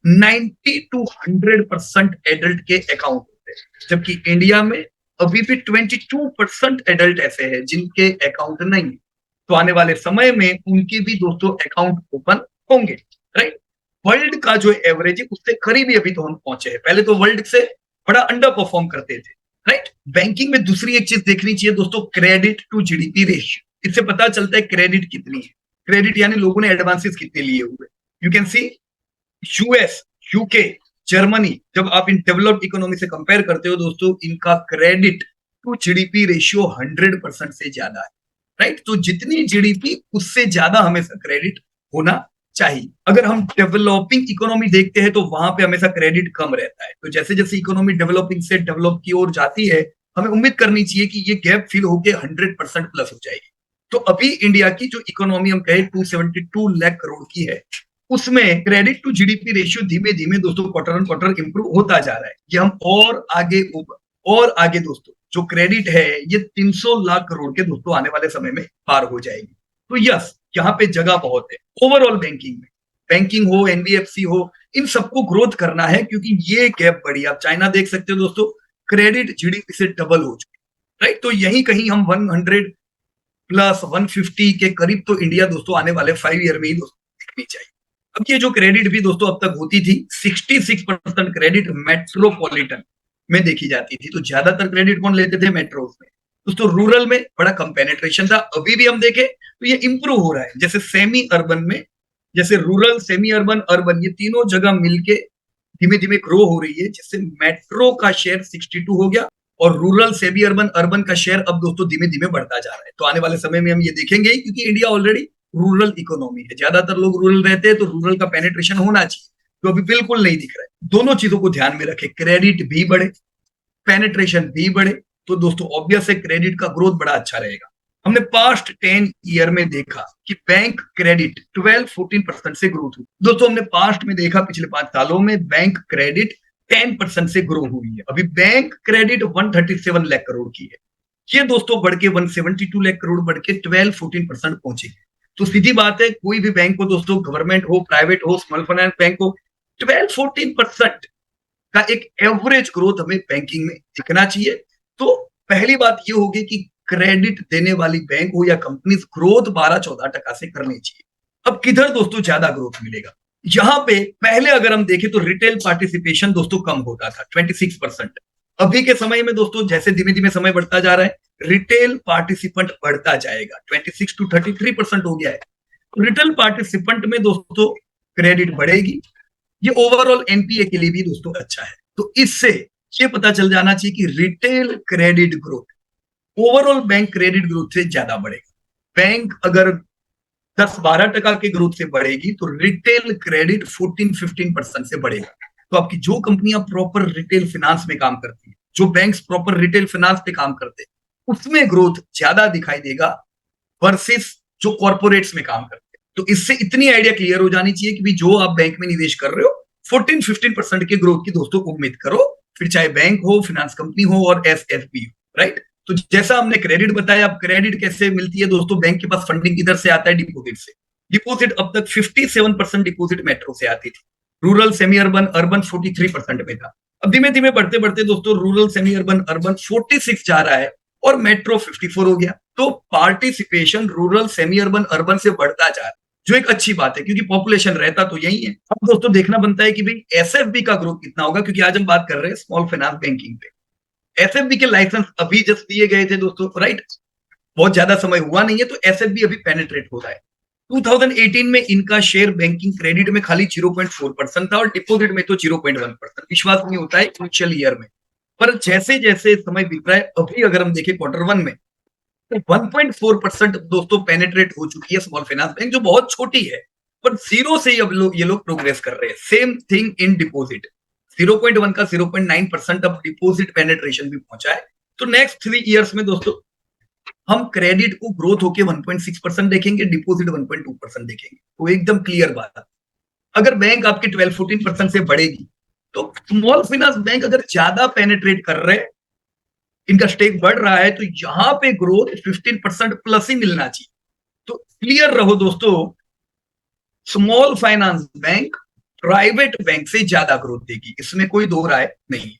90 to 100% एडल्ट के अकाउंट होते हैं, जबकि इंडिया में अभी भी 22% एडल्ट ऐसे हैं जिनके अकाउंट नहीं है। तो आने वाले समय में उनके भी दोस्तों अकाउंट ओपन होंगे, राइट। वर्ल्ड का जो एवरेज है उससे करीबी अभी तो हम पहुंचे हैं, पहले तो वर्ल्ड से बड़ा अंडर परफॉर्म करते थे, राइट। बैंकिंग में दूसरी एक चीज देखनी चाहिए दोस्तों, क्रेडिट टू जीडीपी रेशियो। इससे पता चलता है क्रेडिट कितनी है, क्रेडिट यानी लोगों ने एडवांसेस कितने लिए हुए। You can see US, UK, Germany, जब आप इन डेवलप्ड इकोनॉमी से कंपेयर करते हो दोस्तों, इनका क्रेडिट टू जीडीपी रेशियो 100% से ज्यादा है, राइट। तो जितनी जीडीपी उससे ज्यादा हमेशा क्रेडिट होना चाहिए। अगर हम डेवलपिंग इकोनॉमी देखते हैं तो वहां पे हमेशा क्रेडिट कम रहता है। तो जैसे जैसे इकोनॉमी डेवलपिंग से डेवलप की ओर जाती है, हमें उम्मीद करनी चाहिए कि ये गैप फिल होकर 100% प्लस हो जाएगी। तो अभी इंडिया की जो इकोनॉमी हम कहें 272 लाख करोड़ की है, उसमें क्रेडिट टू जीडीपी रेशियो धीमे धीमे दोस्तों क्वार्टर ऑन क्वार्टर इंप्रूव होता जा रहा है। ये हम और आगे दोस्तों जो क्रेडिट है ये 300 लाख करोड़ के दोस्तों आने वाले समय में पार हो जाएगी। तो यस, यहाँ पे जगह बहुत है ओवरऑल बैंकिंग में, बैंकिंग हो, एनबीएफसी हो, इन सबको ग्रोथ करना है क्योंकि ये गैप बढ़ी। आप चाइना देख सकते हो दोस्तों, क्रेडिट जीडीपी से डबल हो चुकी, राइट। तो यहीं कहीं हम 100 प्लस 150 के करीब तो इंडिया दोस्तों आने वाले 5 ईयर में ही दोस्तों दिखनी चाहिए। अब ये जो क्रेडिट भी दोस्तों अब तक होती थी, 66% क्रेडिट मेट्रोपॉलिटन में देखी जाती थी। तो ज्यादातर क्रेडिट कौन लेते थे? मेट्रोस में। दोस्तों रूरल में बड़ा कम पेनिट्रेशन था, अभी भी हम देखें तो ये इंप्रूव हो रहा है। जैसे सेमी अर्बन में, जैसे रूरल, सेमी अर्बन, अर्बन, ये तीनों जगह मिलके धीमे धीमे ग्रो हो रही है, जिससे मेट्रो का शेयर 62 हो गया और रूरल, सेमी अर्बन, अर्बन का शेयर अब दोस्तों धीमे धीमे बढ़ता जा रहा है। तो आने वाले समय में हम ये देखेंगे ही, क्योंकि इंडिया ऑलरेडी रूरल इकोनॉमी है, ज्यादातर लोग रूरल रहते हैं, तो रूरल का पेनिट्रेशन होना चाहिए, तो अभी बिल्कुल नहीं दिख रहा है। दोनों चीजों को ध्यान में रखें, क्रेडिट भी बढ़े, पेनिट्रेशन भी बढ़े, तो दोस्तों ऑब्वियस है क्रेडिट का ग्रोथ बड़ा अच्छा रहेगा। हमने पास्ट 10 ईयर में देखा कि बैंक क्रेडिट 12-14% से ग्रोथ हुई। दोस्तों हमने पास्ट में देखा, पिछले 5 सालों में बैंक क्रेडिट 10% से ग्रो हुई है। अभी बैंक क्रेडिट 137 लाख करोड़ की है, ये दोस्तों बढ़ के 172 लाख करोड़ बढ़ के 12-14% पहुंचेगी। तो सीधी बात है, कोई भी बैंक को दोस्तों, गवर्नमेंट हो, प्राइवेट हो, स्मॉल फाइनेंस बैंक हो, 12-14% का एक एवरेज ग्रोथ हमें बैंकिंग में दिखना चाहिए। तो पहली बात ये होगी कि क्रेडिट देने वाली बैंक हो या कंपनी, ग्रोथ 12-14% से करनी चाहिए। अब किधर दोस्तों ज्यादा ग्रोथ मिलेगा? यहां पे पहले अगर हम देखें तो रिटेल पार्टिसिपेशन दोस्तों कम होता था, 26%। अभी के समय में दोस्तों जैसे धीमे धीमे समय बढ़ता जा रहा है, रिटेल पार्टिसिपेंट बढ़ता जाएगा, 26 to 33% हो गया है। रिटेल पार्टिसिपेंट में दोस्तों क्रेडिट बढ़ेगी, ये ओवरऑल एनपीए के लिए भी दोस्तों अच्छा है। तो इससे ये पता चल जाना चाहिए कि retail credit growth overall bank credit growth से ज्यादा बढ़ेगा। बैंक अगर 10-12% के ग्रोथ से बढ़ेगी तो रिटेल क्रेडिट 14-15% से बढ़ेगा। तो आपकी जो कंपनियां प्रॉपर रिटेल फाइनेंस में काम करती है, जो बैंक्स प्रॉपर रिटेल फाइनेंस पे काम करते हैं, उसमें ग्रोथ ज्यादा दिखाई देगा वर्सेस जो कॉर्पोरेट्स में काम करते हैं। तो इससे इतनी आइडिया क्लियर हो जानी चाहिए कि भी जो आप बैंक में निवेश कर रहे हो, 14-15% के ग्रोथ की दोस्तों उम्मीद करो, फिर चाहे बैंक हो, फाइनेंस कंपनी हो और एसएफबी हो, राइट। तो जैसा हमने क्रेडिट बताया, अब क्रेडिट कैसे मिलती है दोस्तों, बैंक के पास फंडिंग किधर से आता है? डिपोजिट से। डिपोजिट अब तक 57% डिपोजिट मेट्रो से आती थी, रूरल, सेमी अर्बन, अर्बन 43% में था। अब धीमे धीमे बढ़ते बढ़ते दोस्तों रूरल, सेमी अर्बन, अर्बन 46 जा रहा है और मेट्रो 54 हो गया। तो participation rural, semi urban, urban से बढ़ता जा रहा है, जो एक अच्छी बात है, क्योंकि पॉपुलेशन रहता तो यही है। अब दोस्तों देखना बनता है कि भाई एसएफबी का ग्रोथ कितना होगा, क्योंकि आज हम बात कर रहे हैं स्मॉल फाइनेंस बैंकिंग पे। एसएफबी के लाइसेंस अभी जस्ट दिए गए थे दोस्तों, राइट, बहुत ज्यादा समय हुआ नहीं है, तो एसएफबी अभी पेनिट्रेट हो रहा है। 2018 में इनका शेयर बैंकिंग क्रेडिट में खाली 0.4% था और डिपॉजिट में तो 0.1%। विश्वास नहीं होता है इनिशियल ईयर में, पर जैसे जैसे समय बीत रहा है, अभी अगर हम देखें Q1 में, तो 1.4% दोस्तों पेनिट्रेट हो चुकी है स्मॉल फाइनेंस बैंक, जो बहुत छोटी है, पर जीरो से अब ये लोग प्रोग्रेस कर रहे हैं। सेम थिंग इन डिपॉजिट, 0.1 का 0.9% अब डिपॉजिट पेनिट्रेशन भी पहुंचा है। तो नेक्स्ट 3 इयर्स में दोस्तों हम क्रेडिट को ग्रोथ होके 1.6% देखेंगे, डिपॉजिट 1.2% देखेंगे। तो एकदम क्लियर बात, अगर बैंक आपके 12-14% से बढ़ेगी, तो स्मॉल फाइनेंस बैंक अगर ज्यादा पेनिट्रेट कर रहे हैं, इनका स्टेक बढ़ रहा है, तो यहां पे ग्रोथ 15% प्लस ही मिलना चाहिए। तो क्लियर रहो दोस्तों, small finance bank private bank से ज्यादा ग्रोथ देगी, इसमें कोई दो राय नहीं।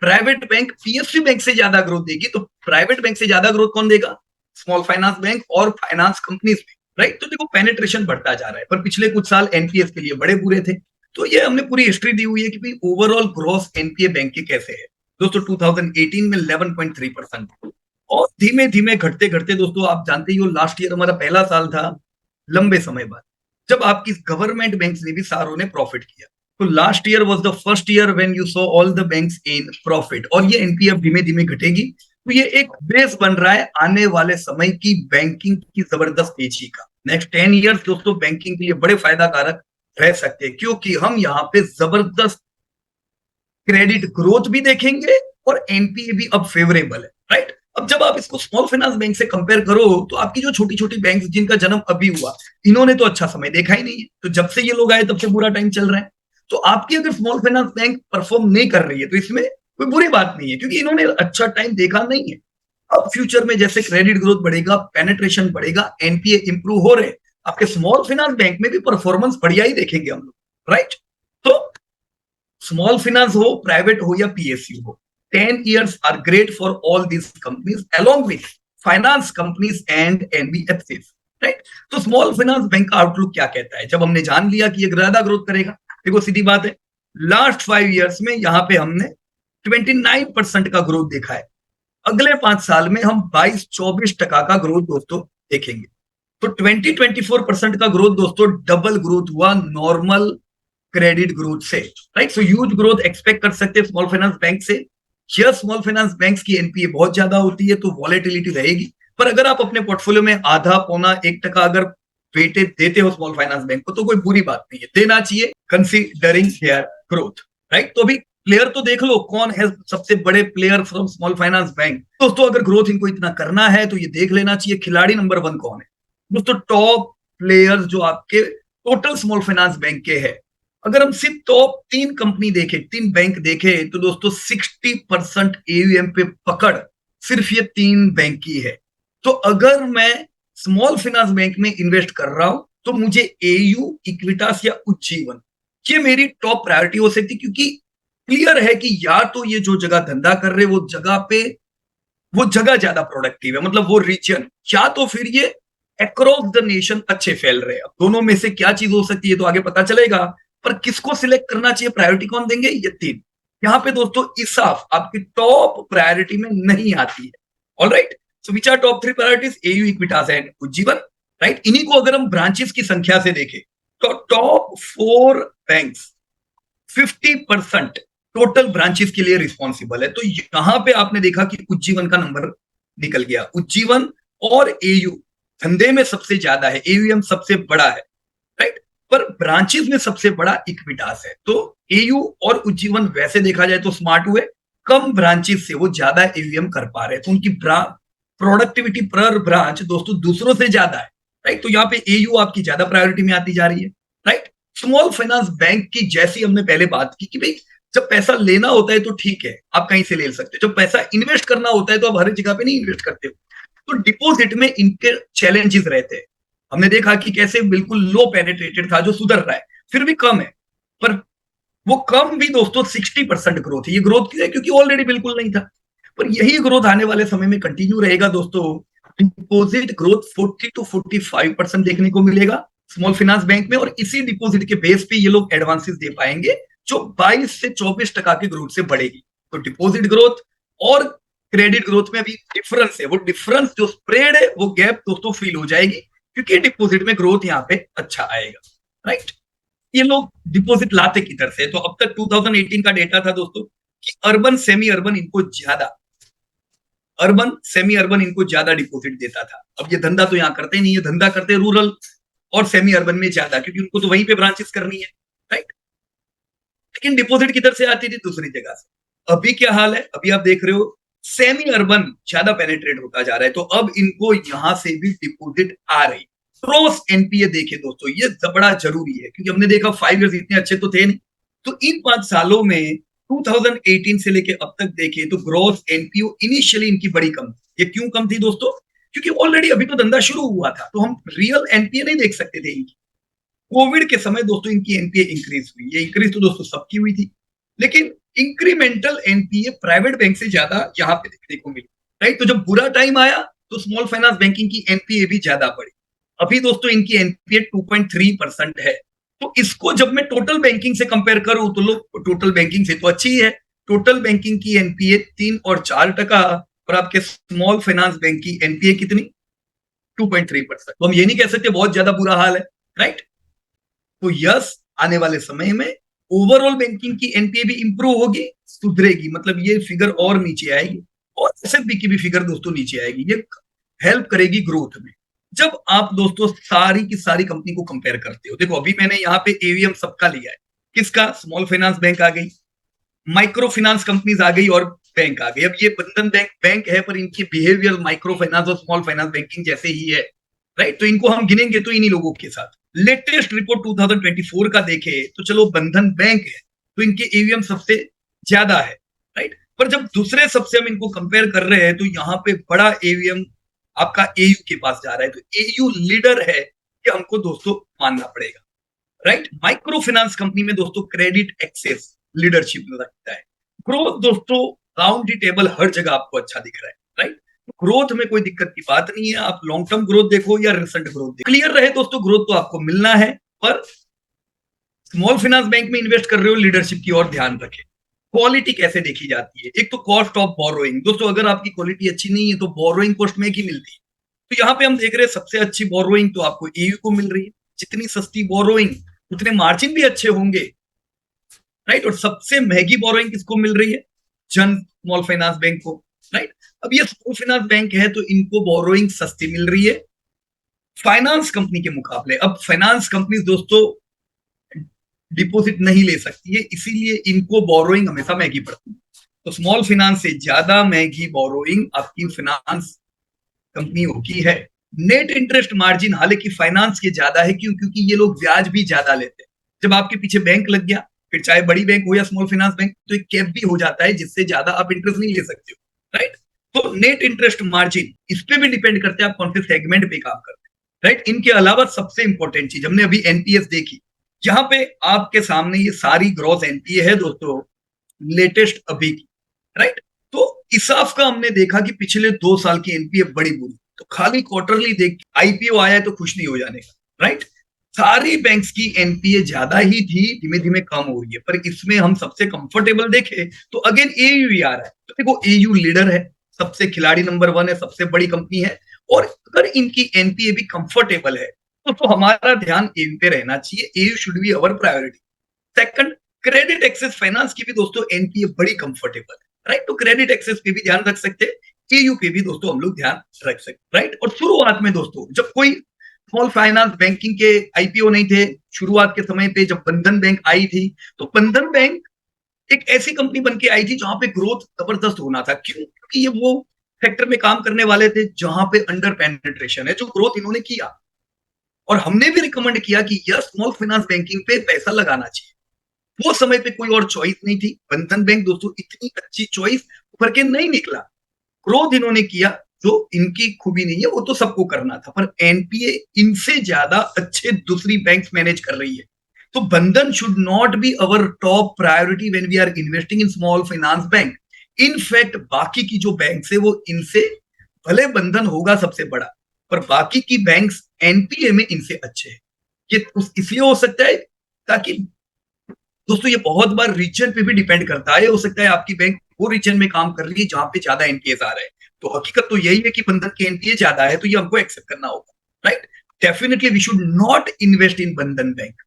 प्राइवेट बैंक पीएसयू बैंक से ज्यादा ग्रोथ देगी, तो प्राइवेट बैंक से ज्यादा ग्रोथ कौन देगा? स्मॉल फाइनेंस बैंक और फाइनेंस कंपनीज में, राइट। तो देखो पेनिट्रेशन बढ़ता जा रहा है, पर पिछले कुछ साल एनपीएस के लिए बड़े बुरे थे। तो ये हमने पूरी हिस्ट्री दी हुई है कि भाई ओवरऑल ग्रोथ एनपीए बैंक के कैसे है दोस्तों। 2018 में 11.3% और धीमे धीमे घटते घटते दोस्तों, आप जानते ही हो लास्ट ईयर हमारा पहला साल था लंबे समय बाद, जब आपकी गवर्नमेंट बैंक्स ने भी सारों ने प्रॉफिट किया। तो last year was the first year when you saw all the banks in profit, और ये एनपीए धीमे धीमे घटेगी। तो ये एक बेस बन रहा है आने वाले समय की बैंकिंग की जबरदस्त तेजी का। नेक्स्ट 10 इयर्स दोस्तों बैंकिंग के लिए बड़े फायदा कारक रह सकते हैं, क्योंकि हम यहाँ पे जबरदस्त क्रेडिट ग्रोथ भी देखेंगे और एनपीए भी अब फेवरेबल है, राइट। अब जब आप इसको स्मॉल फाइनेंस बैंक से कंपेयर करो, तो आपकी जो छोटी छोटी बैंक जिनका जन्म अभी हुआ, इन्होंने तो अच्छा समय देखा ही नहीं है। तो जब से ये लोग आए तब से बुरा टाइम चल रहा है। तो आपकी अगर स्मॉल फाइनेंस बैंक परफॉर्म नहीं कर रही है, तो इसमें कोई बुरी बात नहीं है, क्योंकि इन्होंने अच्छा टाइम देखा नहीं है। अब फ्यूचर में जैसे क्रेडिट ग्रोथ बढ़ेगा, पेनिट्रेशन बढ़ेगा, एनपीए इंप्रूव हो रहे, आपके स्मॉल फाइनेंस बैंक में भी परफॉर्मेंस बढ़िया ही देखेंगे हम लोग, राइट। तो स्मॉल फाइनेंस हो, प्राइवेट हो या पीएसयू हो, 10 years are great for all these companies along with finance companies and NBFCs, right? तो स्मॉल फाइनेंस बैंक का आउटलुक क्या कहता है? जब हमने जान लिया कि ये ज्यादा ग्रोथ करेगा, देखो सीधी बात है, लास्ट 5 इयर्स में यहाँ पे हमने 29% का ग्रोथ देखा है। अगले 5 साल में हम 22-24% का ग्रोथ दोस्तों देखेंगे। तो 20-24% का ग्रोथ दोस्तों डबल ग्रोथ हुआ नॉर्मल क्रेडिट ग्रोथ से, right. So huge growth expect कर सकते हैं स्मॉल फाइनेंस बैंक से। यस, स्मॉल फाइनेंस बैंक की एनपीए बहुत ज्यादा होती है तो वॉलेटिलिटी रहेगी, पर अगर आप अपने पोर्टफोलियो में आधा पौना 1% अगर वेटेज देते हो स्मॉल फाइनेंस बैंक को तो कोई बुरी बात नहीं है, देना चाहिए कंसीडरिंग देयर ग्रोथ, राइट। तो अभी प्लेयर तो देख लो कौन है सबसे बड़े player from small finance bank. दोस्तों अगर ग्रोथ इनको इतना करना है तो ये देख लेना चाहिए खिलाड़ी नंबर 1 कौन है। दोस्तों टॉप प्लेयर्स जो आपके टोटल स्मॉल फाइनेंस बैंक के हैं, अगर हम सिर्फ टॉप 3 कंपनी देखें, 3 बैंक देखें, तो दोस्तों 60% एयूएम पे पकड़ सिर्फ ये 3 बैंक की है। तो अगर मैं स्मॉल फाइनेंस बैंक में इन्वेस्ट कर रहा हूं तो मुझे एयू, इक्विटास या उज्जीवन ये मेरी टॉप प्रायोरिटी हो सकती, क्योंकि क्लियर है कि या तो ये जो जगह धंधा कर रहे वो जगह ज्यादा प्रोडक्टिव है, मतलब वो रीजन, या तो फिर ये अक्रॉस द नेशन अच्छे फैल रहे हैं। अब दोनों में से क्या चीज हो सकती है तो आगे पता चलेगा, पर किसको सिलेक्ट करना चाहिए, प्रायोरिटी कौन देंगे, ये 3। यहाँ पे दोस्तों इसाफ आपकी टॉप प्रायोरिटी में नहीं आती है। Alright, so which are top 3 priorities, AU, Equitas and Ujjivan, right. इन्हीं को अगर हम ब्रांचेस की संख्या से देखें तो टॉप 4 बैंक्स 50% टोटल ब्रांचेस के लिए रिस्पॉन्सिबल है। तो यहां पे आपने देखा कि उज्जीवन का नंबर निकल गया। उज्जीवन और एयू धंधे में सबसे ज्यादा है, एयूएम सबसे बड़ा है, राइट, पर ब्रांचेस में सबसे बड़ा इक्विटास है। तो एयू और उज्जीवन वैसे देखा जाए तो स्मार्ट हुए, कम ब्रांचेस से वो ज्यादा एयूएम कर पा रहे हैं, तो उनकी प्रोडक्टिविटी पर ब्रांच दोस्तों दूसरों से ज्यादा है, राइट। तो यहाँ पे एयू आपकी ज्यादा प्रायोरिटी में आती जा रही है, राइट। स्मॉल फाइनेंस बैंक की जैसी हमने पहले बात की कि भाई जब पैसा लेना होता है तो ठीक है आप कहीं से ले सकते हो, जब पैसा इन्वेस्ट करना होता है तो आप हर जगह पे नहीं इन्वेस्ट करते हो। तो डिपॉजिट में इनके चैलेंजेस रहते हैं। हमने देखा कि कैसे बिल्कुल लो पेनिट्रेटेड था जो सुधर रहा है, फिर भी कम है, पर वो कम भी दोस्तों 60% ग्रोथ है। ये ग्रोथ क्यों है, क्योंकि ऑलरेडी बिल्कुल नहीं था, पर यही ग्रोथ आने वाले समय में कंटिन्यू रहेगा दोस्तों। डिपॉजिट ग्रोथ 40-45% देखने को मिलेगा स्मॉल फाइनेंस बैंक में, और इसी डिपॉजिट के बेस पे ये लोग एडवांसेस दे पाएंगे जो 22 से 24% की ग्रोथ से बढ़ेगी। तो डिपॉजिट ग्रोथ और क्रेडिट ग्रोथ में अभी डिफरेंस है, वो डिफरेंस जो स्प्रेड है वो गैप दोस्तों फील हो जाएगी, क्योंकि डिपॉजिट में ग्रोथ यहाँ पे अच्छा आएगा, राइट। ये लोग डिपॉजिट लाते किधर से, तो अब तक 2018 का डेटा था दोस्तों कि अर्बन सेमी अर्बन इनको ज्यादा डिपॉजिट देता था। अब ये धंधा तो यहाँ करते नहीं है, धंधा करते रूरल और सेमी अर्बन में ज्यादा, क्योंकि उनको तो वहीं पे ब्रांचेस करनी है, राइट। लेकिन डिपॉजिट किधर से आती थी, दूसरी जगह से। अभी क्या हाल है, अभी आप देख रहे हो सेमी अर्बन ज्यादा पेनिट्रेट होता जा रहा है, तो अब इनको यहां से भी डिपॉजिट आ रही। ग्रॉस एनपीए देखे दोस्तों, ये बड़ा जरूरी है, क्योंकि हमने देखा 5 इयर्स इतने अच्छे तो थे नहीं, तो इन 5 सालों में 2018 से लेके अब तक देखे तो ग्रॉस एनपीओ इनिशियली इनकी बड़ी कम थी। ये क्यों कम थी दोस्तों, क्योंकि ऑलरेडी अभी तो धंधा शुरू हुआ था, तो हम रियल एनपीए नहीं देख सकते थे इनकी। कोविड के समय दोस्तों इनकी एनपीए इंक्रीज हुई, ये इंक्रीज तो दोस्तों सबकी हुई थी, लेकिन इंक्रीमेंटल एनपीए प्राइवेट बैंक से ज्यादा यहाँ पे देखने को मिली, राइट। तो जब बुरा टाइम आया तो स्मॉल फाइनेंस बैंकिंग की एनपीए भी ज्यादा बढ़ी। अभी दोस्तों इनकी एनपीए 2.3% है। तो इसको जब मैं टोटल बैंकिंग से कंपेयर करूं तो लोग टोटल बैंकिंग से तो अच्छी है, टोटल बैंकिंग की एनपीए 3 और 4%, और आपके स्मॉल फाइनेंस बैंक की एनपीए कितनी, 2.3%। तो हम ये नहीं कह सकते बहुत ज्यादा बुरा हाल है, राइट। तो यस, आने वाले समय में ओवरऑल बैंकिंग की एनपीए भी इंप्रूव होगी, सुधरेगी, मतलब ये फिगर और नीचे आएगी, और एसएफबी की भी फिगर दोस्तों नीचे आएगी। ये हेल्प करेगी ग्रोथ में। जब आप दोस्तों सारी की सारी कंपनी को कंपेयर करते हो, देखो अभी मैंने यहाँ पे एवीएम सबका लिया है, किसका, स्मॉल फाइनेंस बैंक आ गई, माइक्रो फाइनेंस कंपनीज आ गई, और बैंक आ गई। अब ये बंधन बैंक है, पर इनकी बिहेवियर माइक्रो फाइनेंस और स्मॉल फाइनेंस बैंकिंग जैसे ही है, राइट। तो इनको हम गिनेंगे तो इन्हीं लोगों के साथ। लेटेस्ट रिपोर्ट 2024 का देखे तो चलो बंधन बैंक है तो इनके एवीएम सबसे ज्यादा है, राइट। पर जब दूसरे सबसे हम इनको कंपेयर कर रहे हैं तो यहाँ पे बड़ा एवीएम आपका एयू के पास जा रहा है, तो एयू लीडर है, कि हमको दोस्तों मानना पड़ेगा, राइट। माइक्रो फाइनेंस कंपनी में दोस्तों क्रेडिट एक्सेस लीडरशिप रखता है। ग्रोथ दोस्तों राउंड द टेबल हर जगह आपको अच्छा दिख रहा है, राइट। ग्रोथ में कोई दिक्कत की बात नहीं है, आप लॉन्ग टर्म ग्रोथ देखो या रिसेंट ग्रोथ देखो, क्लियर रहे दोस्तों, ग्रोथ तो आपको मिलना है, पर स्मॉल फाइनेंस बैंक में इन्वेस्ट कर रहे हो, लीडरशिप की ओर ध्यान रखें। क्वालिटी कैसे देखी जाती है? एक तो कॉस्ट ऑफ बोरोइंग, दोस्तों अगर आपकी क्वालिटी अच्छी नहीं है तो बोरोइंग कॉस्ट में की मिलती है। तो यहाँ पे हम देख रहे हैं सबसे अच्छी बोरोइंग तो आपको एयू को मिल रही है। जितनी सस्ती बोरोइंग उतने मार्जिन भी अच्छे होंगे, राइट। और सबसे महंगी बोरोइंग किसको मिल रही है? जन स्मॉल फाइनेंस बैंक को, राइट। अब ये स्मॉल फाइनेंस बैंक है तो इनको बोरोइंग सस्ती मिल रही है फाइनेंस कंपनी के मुकाबले। अब फाइनेंस कंपनी दोस्तों डिपॉजिट नहीं ले सकती है, इसीलिए इनको बोरोइंग हमेशा महंगी पड़ती है। तो स्मॉल फाइनेंस से ज्यादा महंगी बोरोइंग आपकी फाइनेंस कंपनियों की है। नेट इंटरेस्ट मार्जिन हालांकि फाइनेंस के ज्यादा है, क्यों? क्योंकि ये लोग ब्याज भी ज्यादा लेते हैं। जब आपके पीछे बैंक लग गया, फिर चाहे बड़ी बैंक हो या स्मॉल फाइनेंस बैंक, तो एक कैप भी हो जाता है जिससे ज्यादा आप इंटरेस्ट नहीं ले सकते हो, राइट। तो नेट इंटरेस्ट मार्जिन इस पे भी डिपेंड करते हैं आप कौन से सेगमेंट पे काम करते हैं, राइट। इनके अलावा सबसे इंपॉर्टेंट चीज हमने अभी एनपीएस देखी, यहाँ पे आपके सामने ये सारी ग्रॉस एनपीए है दोस्तों, लेटेस्ट अभी की, राइट। तो इसाफ का हमने देखा कि पिछले 2 साल की एनपीए बड़ी बुरी, तो खाली क्वार्टरली देख आईपीओ आया है तो खुश नहीं हो जाने का, राइट। सारी बैंक्स की एनपीए ज्यादा ही थी, धीमे धीमे कम हो रही है, पर इसमें हम सबसे कंफर्टेबल देखे तो अगेन एयू ही आ रहा है। तो देखो एयू लीडर है, सबसे खिलाड़ी नंबर 1 है, सबसे बड़ी कंपनी है, और अगर इनकी एनपीए भी कंफर्टेबल है तो हमारा ध्यान एयू पे रहना चाहिए। AU should be our priority. Second, credit access finance की भी दोस्तों एनपीए बड़ी कंफर्टेबल है, राइट। तो क्रेडिट एक्सेस पे भी ध्यान रख सकते हैं, एयू पे भी दोस्तों हम लोग ध्यान रख सकते हैं, राइट। और शुरुआत में दोस्तों जब कोई स्मॉल फाइनेंस बैंकिंग के आईपीओ नहीं थे, शुरुआत के समय पे जब बंधन बैंक आई थी, तो बंधन बैंक एक ऐसी कंपनी बन के आई थी जहां पे ग्रोथ जबरदस्त होना था। क्यों? क्योंकि ये वो सेक्टर में काम करने वाले थे जहां पे अंडर पेनिट्रेशन है, जो ग्रोथ इन्होंने किया। और हमने भी रिकमेंड किया कि यह स्मॉल फाइनेंस बैंकिंग पे पैसा लगाना चाहिए। वो समय पे कोई और चॉइस नहीं थी। बंधन बैंक दोस्तों इतनी अच्छी चॉइस उभर के नहीं निकला। ग्रोथ इन्होंने किया, जो इनकी खूबी नहीं है वो तो सबको करना था, पर एनपीए इनसे ज्यादा अच्छे दूसरी बैंक्स मैनेज कर रही है। तो Bandhan should not be our top priority when we are investing in small finance bank. In fact बाकी की जो बैंक है वो इनसे, भले बंधन होगा सबसे बड़ा, पर बाकी की बैंक्स एनपीए में इनसे अच्छे हैं। ये इसलिए हो सकता है ताकि दोस्तों ये बहुत बार रीजन पे भी डिपेंड करता है। हो सकता है आपकी बैंक वो रीजन में काम कर रही है जहां पे ज्यादा एनपीएस आ रहे हैं, तो हकीकत तो यही है कि बंधन के एनपीए ज्यादा है, तो ये हमको एक्सेप्ट करना होगा, right. Definitely we should not invest in Bandhan bank.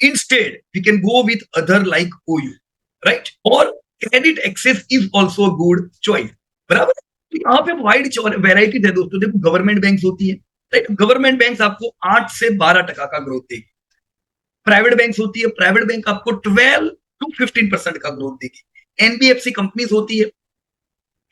Instead we can go with other like AU, right. और credit access is also good choice, बराबर। तो यहाँ पे वाइड वेराइटीज है दोस्तों। देखो गवर्नमेंट बैंक होती है, राइट। गवर्नमेंट बैंक आपको 8 से 12% का ग्रोथ देगी। प्राइवेट बैंक होती है, प्राइवेट बैंक आपको 12 to 15% का ग्रोथ देगी। एनबीएफसी कंपनीज होती है,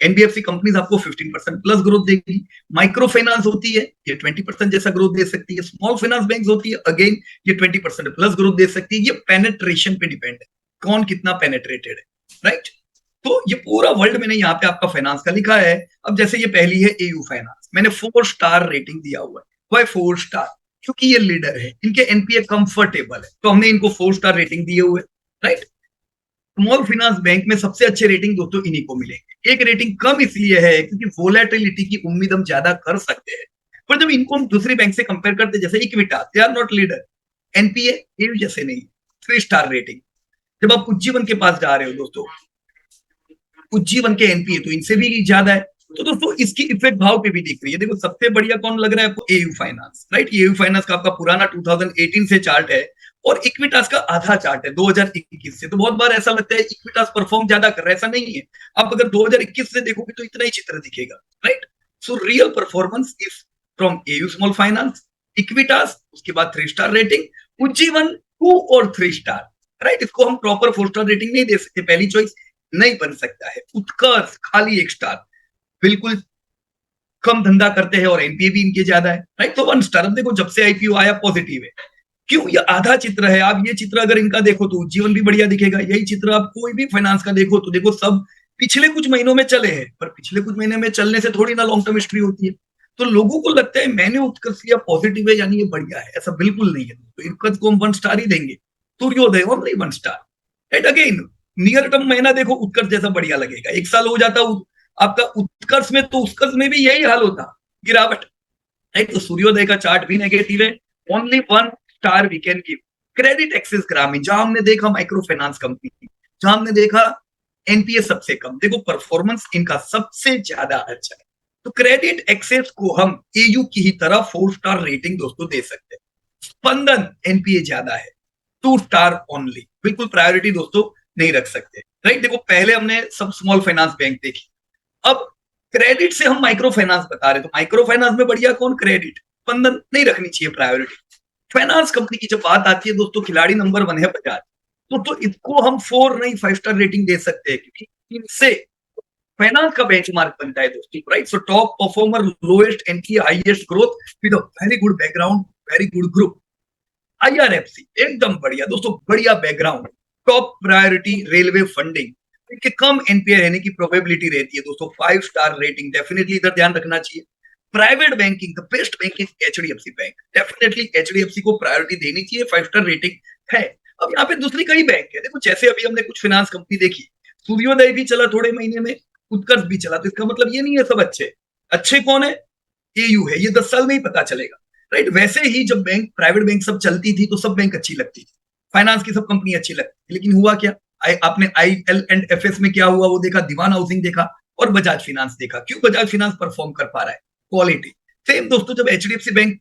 एनबीएफसी कंपनीज आपको 15% प्लस ग्रोथ देगी। माइक्रो फाइनेंस होती है, ये 20% जैसा ग्रोथ दे सकती है। स्मॉल फाइनेंस बैंक होती है, अगेन ये 20% प्लस ग्रोथ दे सकती है। ये पेनेट्रेशन पे डिपेंड है, कौन कितना पेनेट्रेटेड है, राइट। तो ये पूरा वर्ल्ड में नहीं, यहाँ पे आपका फाइनेंस का लिखा है। अब जैसे ये पहली है एयू फाइनेंस, मैंने 4 स्टार रेटिंग दिया हुआ है। Why 4 star? क्योंकि ये लीडर है, इनके एनपीए कंफर्टेबल है, तो हमने इनको 4 स्टार रेटिंग दिए हुए, राइट। स्मॉल फाइनेंस बैंक में सबसे अच्छे रेटिंग दोस्तों इन्हीं को मिलेंगे। एक रेटिंग कम इसलिए है क्योंकि वोलेटिलिटी की उम्मीद हम ज्यादा कर सकते हैं, पर जब इनको हम दूसरी बैंक से कंपेयर करते हैं, जैसे इक्विटा, they are not leader, NPA AU जैसे नहीं, 3 स्टार रेटिंग। जब आप उज्जीवन के पास जा रहे हो दोस्तों, उज्जीवन के एनपीए तो इनसे भी ज्यादा है, तो दोस्तों इसकी इफेक्ट भाव पे भी दिख रही है। देखो सबसे बढ़िया कौन लग रहा है आपको? AU finance, right. AU finance का आपका पुराना 2018 से चार्ट है और इक्विटास का आधा चार्ट है 2021 से। तो बहुत बार ऐसा लगता है इक्विटास परफॉर्म ज्यादा कर रहा है, ऐसा नहीं है। आप अगर 2021 से देखोगे तो इतना ही चित्र दिखेगा, right. So real performance is from AU small finance, Equitas, उसके बाद 3 स्टार रेटिंग, उज्जीवन 2 और 3 स्टार, राइट। इसको हम प्रॉपर 4 स्टार रेटिंग नहीं दे सकते, पहली चॉइस नहीं बन सकता है। उत्कर्ष खाली 1 स्टार, बिल्कुल कम धंधा करते हैं और एनपीए भी इनके ज्यादा है, राइट। तो 1 स्टार। अब देखो जब से आईपीओ आया पॉजिटिव है, क्यों? ये आधा चित्र है। आप ये चित्र अगर इनका देखो तो जीवन भी बढ़िया दिखेगा। यही चित्र आप कोई भी फाइनेंस का देखो तो देखो सब पिछले कुछ महीनों में चले हैं, पर पिछले कुछ महीने में चलने से थोड़ी ना लॉन्ग टर्म हिस्ट्री होती है। तो लोगों को लगता है मैंने उत्कर्ष लिया पॉजिटिव है यानी ये बढ़िया है, ऐसा बिल्कुल नहीं है। तो उत्कर्ष को हम 1 स्टार ही देंगे, सूर्योदय only 1 star, right. Again near term महीना देखो उत्कर्ष जैसा बढ़िया लगेगा। 1 साल हो जाता आपका उत्कर्ष में, तो उत्कर्ष में भी यही हाल होता, गिरावट, राइट। तो सूर्योदय का चार्ट भी नेगेटिव है, only 1 star we can give. Credit access Grameen, जहां हमने देखा माइक्रो फाइनेंस कंपनी, जहां हमने देखा एनपीए सबसे कम। देखो परफॉर्मेंस इनका सबसे ज्यादा अच्छा है। तो क्रेडिट एक्सेस को हम एयू की ही तरह 4 स्टार रेटिंग दोस्तों दे सकते हैं। स्पंदन एनपीए ज्यादा है, 2 स्टार ओनली, बिल्कुल प्रायोरिटी दोस्तों नहीं रख सकते। राइट, देखो पहले हमने सब स्मॉल फाइनेंस बैंक देखी, अब क्रेडिट से हम माइक्रो फाइनेंस बता रहे, तो माइक्रो फाइनेंस में बढ़िया कौन? क्रेडिट। स्पंदन नहीं रखनी चाहिए प्रायोरिटी। फाइनेंस कंपनी की जब बात आती है दोस्तों, खिलाड़ी नंबर 1 है बजाज, तो इसको हम 4 नहीं 5 स्टार रेटिंग दे सकते हैं, क्योंकि इनसे फाइनेंस का बेंचमार्क बनता है दोस्तों। Right, so top performer, lowest entry, highest growth with a very good background, very good group. IRFC एकदम बढ़िया दोस्तों, बढ़िया background, top priority railway funding, इनके कम एनपीए रहने की प्रोबेबिलिटी रहती है दोस्तों। 5 स्टार रेटिंग डेफिनेटली इधर ध्यान रखना चाहिए। Private banking, the best bank is HDFC bank, definitely HDFC को प्रायोरिटी देनी चाहिए, 5 स्टार रेटिंग है। अब यहाँ पे दूसरी कई बैंक है, देखो जैसे अभी हमने कुछ फाइनेंस कंपनी देखी, सूर्योदय भी चला थोड़े महीने में, उत्कर्ष भी चला, तो इसका मतलब ये नहीं है सब अच्छे। अच्छे कौन है? एयू है, ये 10 साल में ही पता चलेगा। राइट, वैसे ही जब बैंक, प्राइवेट बैंक सब चलती थी तो सब बैंक अच्छी लगती थी, फाइनेंस की सब कंपनी अच्छी लगती थी, लेकिन हुआ क्या? आपने IL&FS में क्या हुआ वो देखा, दीवान हाउसिंग देखा और बजाज फाइनेंस देखा। क्यों बजाज फाइनेंस परफॉर्म कर पा रहा है? क्वालिटी। सेम दोस्तों, जब एचडीएफसी बैंक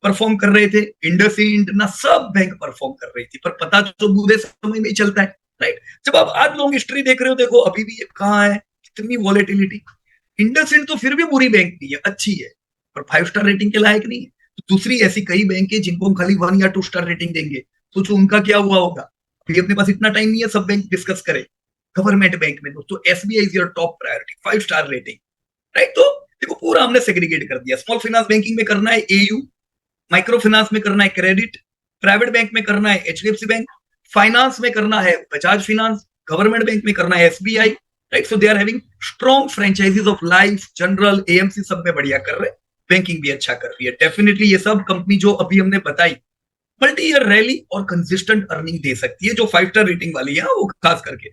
परफॉर्म कर रहे थे, इंडसइंड ना, सब बैंक परफॉर्म कर रही थी, पर पता तो बुरे समय में ही चलता है। राइट, जब आप आज लॉन्ग हिस्ट्री देख रहे हो, देखो अभी भी ये कहाँ है, इतनी वॉलेटिलिटी। इंडसइंड तो फिर भी बुरी बैंक नहीं है, अच्छी है, पर 5 स्टार रेटिंग के लायक नहीं है। तो दूसरी ऐसी कई बैंक है जिनको हम खाली 1 या 2 स्टार रेटिंग देंगे, सोचो उनका क्या हुआ होगा। फिर अपने पास इतना टाइम नहीं है सब बैंक डिस्कस करें। गवर्नमेंट बैंक में दोस्तों SBI is your top priority, 5 star rating. Right, तो देखो पूरा हमने सेग्रीगेट कर दिया। स्मॉल फाइनेंस बैंकिंग में करना है एयू, माइक्रो फाइनेंस में करना है क्रेडिट, प्राइवेट बैंक में करना है एचडीएफसी बैंक, फाइनेंस में करना है बजाज फाइनेंस, गवर्नमेंट बैंक में करना है SBI. Right, so they are having strong franchises of life, general, AMC, सब में बढ़िया कर रहे हैं, बैंकिंग भी अच्छा कर रही है। डेफिनेटली ये सब कंपनी जो अभी हमने बताई मल्टी ईयर रैली और कंसिस्टेंट अर्निंग दे सकती है, जो 5 स्टार रेटिंग वाली है वो खास करके।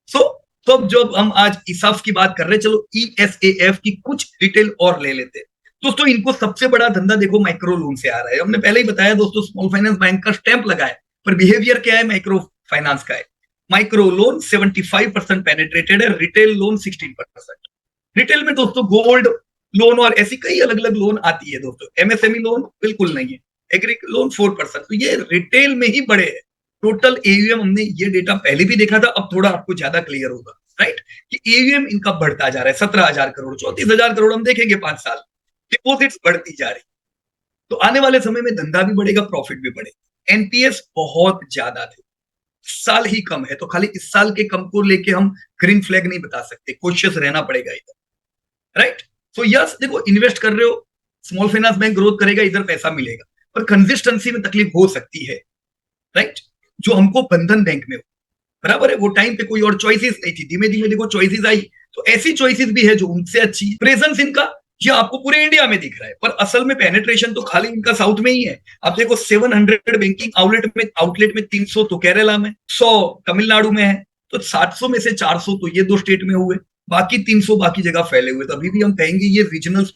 सो तो अब जब हम आज ईसाफ की बात कर रहे हैं, चलो ईएसएएफ की कुछ डिटेल और ले लेते हैं। दोस्तों इनको सबसे बड़ा धंधा देखो माइक्रो लोन से आ रहा है। हमने पहले ही बताया दोस्तों, स्मॉल फाइनेंस बैंक का स्टैंप लगा है, पर बिहेवियर क्या है माइक्रो फाइनेंस का है। माइक्रो लोन 75% पेनिट्रेटेड है, रिटेल लोन 16%। रिटेल में दोस्तों गोल्ड लोन और ऐसी कई अलग अलग लोन आती है दोस्तों। एमएसएमई लोन बिल्कुल नहीं है, एग्री लोन 4%। तो ये रिटेल में ही बड़े है। टोटल एयूएम, हमने ये डेटा पहले भी देखा था, अब थोड़ा आपको ज्यादा क्लियर होगा। राइट, कि एयूएम इनका बढ़ता जा रहा है, 17,000 करोड़, 34,000 करोड़ हम देखेंगे 5 साल। डिपोजिट्स बढ़ती जा रही, तो आने वाले समय में धंधा भी बढ़ेगा, प्रॉफिट भी बढ़ेगा। एनपीएस बहुत ज्यादा थे, साल ही कम है, तो खाली इस साल के कम को लेके हम ग्रीन फ्लैग नहीं बता सकते, कॉशियस रहना पड़ेगा इधर। राइट, सो यस देखो, इन्वेस्ट कर रहे हो, स्मॉल फाइनेंस बैंक ग्रोथ करेगा, इधर पैसा मिलेगा, पर कंसिस्टेंसी में तकलीफ हो सकती है। राइट, जो हमको बंधन बैंक में हो, बराबर है, वो टाइम पे कोई और चॉइसेस नहीं थी, धीमे धीमे देखो चॉइसेस आई, तो ऐसी चॉइसेस भी है जो उनसे अच्छी है। प्रेजेंस इनका ये आपको पूरे इंडिया में दिख रहा है, पर असल में पेनिट्रेशन तो खाली इनका साउथ में ही है। आप देखो 700 बैंकिंग आउटलेट में 300 तो केरला में, 100 तमिलनाडु में है, तो 700 में से 400 तो ये 2 स्टेट में हुए, बाकी 300 बाकी जगह फैले हुए। तो अभी भी हम कहेंगे ये रीजनल,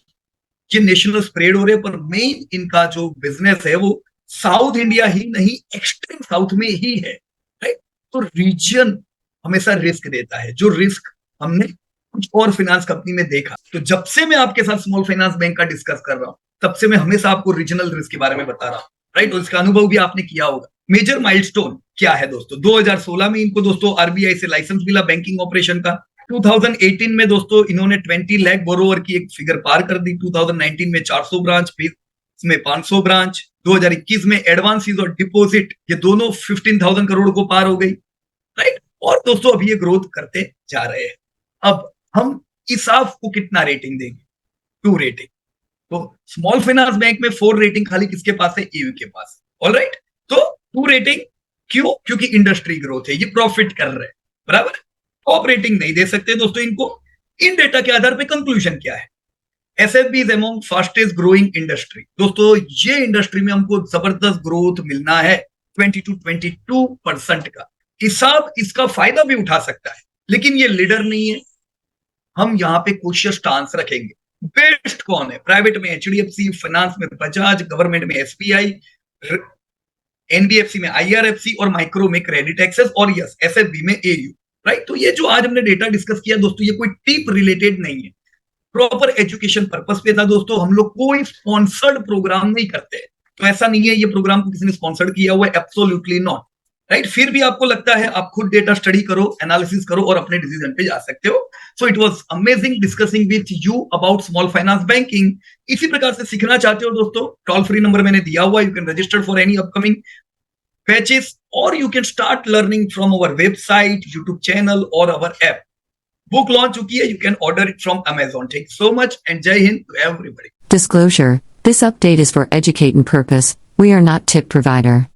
ये नेशनल स्प्रेड हो रहे हैं, पर मेन इनका जो बिजनेस है वो साउथ इंडिया ही नहीं, एक्सट्रीम साउथ में ही है। राइट, तो रीजन हमेशा रिस्क देता है, जो रिस्क हमने कुछ और फाइनेंस कंपनी में देखा। तो जब से मैं आपके साथ स्मॉल फाइनेंस बैंक का डिस्कस कर रहा हूं, तब से मैं हमेशा आपको रीजनल रिस्क के बारे में बता रहा हूं। राइट, और इसका अनुभव भी आपने किया होगा। मेजर माइलस्टोन क्या है दोस्तों? 2016 में इनको दोस्तों आरबीआई से लाइसेंस मिला बैंकिंग ऑपरेशन का। 2018 में दोस्तों इन्होंने 20 लाख बोरोवर की एक फिगर पार कर दी। 2019 में 400 ब्रांच, में 500 ब्रांच। 2021 में एडवांसेस और डिपॉजिट ये दोनों 15,000 करोड़ को पार हो गई। राइट, और दोस्तों अभी ये ग्रोथ करते जा रहे हैं। अब हम ईसाफ को कितना रेटिंग देंगे? 2 रेटिंग। तो स्मॉल फाइनेंस बैंक में 4 रेटिंग खाली किसके पास है? एयू के पास। ऑलराइट, तो 2 रेटिंग क्यों? क्योंकि इंडस्ट्री ग्रोथ है, ये प्रॉफिट कर रहे हैं, बराबर। टॉप रेटिंग नहीं दे सकते दोस्तों इनको। इन डेटा के आधार पे कंक्लूजन क्या है? SFB is among fastest growing industry. दोस्तों ये इंडस्ट्री में हमको जबरदस्त ग्रोथ मिलना है, 20 to 22% का। हिसाब इसका फायदा भी उठा सकता है, लेकिन ये लीडर नहीं है। हम यहाँ पे कॉशियस स्टांस रखेंगे। बेस्ट कौन है? प्राइवेट में एचडीएफसी, फाइनेंस में बजाज, गवर्नमेंट में एसबीआई, एनबीएफसी में आईआरएफसी और माइक्रो में क्रेडिट एक्सेस, और यस एसएफबी में एयू। राइट। तो ये जो आज हमने डेटा डिस्कस किया दोस्तों, ये कोई टिप रिलेटेड नहीं है, प्रॉपर एजुकेशन पर्पस पे था दोस्तों। हम लोग कोई स्पॉन्सर्ड प्रोग्राम नहीं करते, तो ऐसा नहीं है ये प्रोग्राम को किसी ने स्पॉन्सर्ड किया हुआ है, एब्सोल्युटली नॉट। राइट। फिर भी आपको लगता है, आप खुद डेटा स्टडी करो, एनालिसिस करो और अपने डिसीजन पे जा सकते हो। So it was amazing discussing with you about small finance banking. इसी प्रकार से सीखना चाहते हो दोस्तों, टोल फ्री नंबर मैंने दिया हुआ, you can register for any upcoming batches, or you can start learning from our website, YouTube channel or our app. Book launch चुकी है, you can order it from Amazon. Thank you so much and Jai Hind to everybody. Disclosure: this update is for educating purpose. We are not tip provider.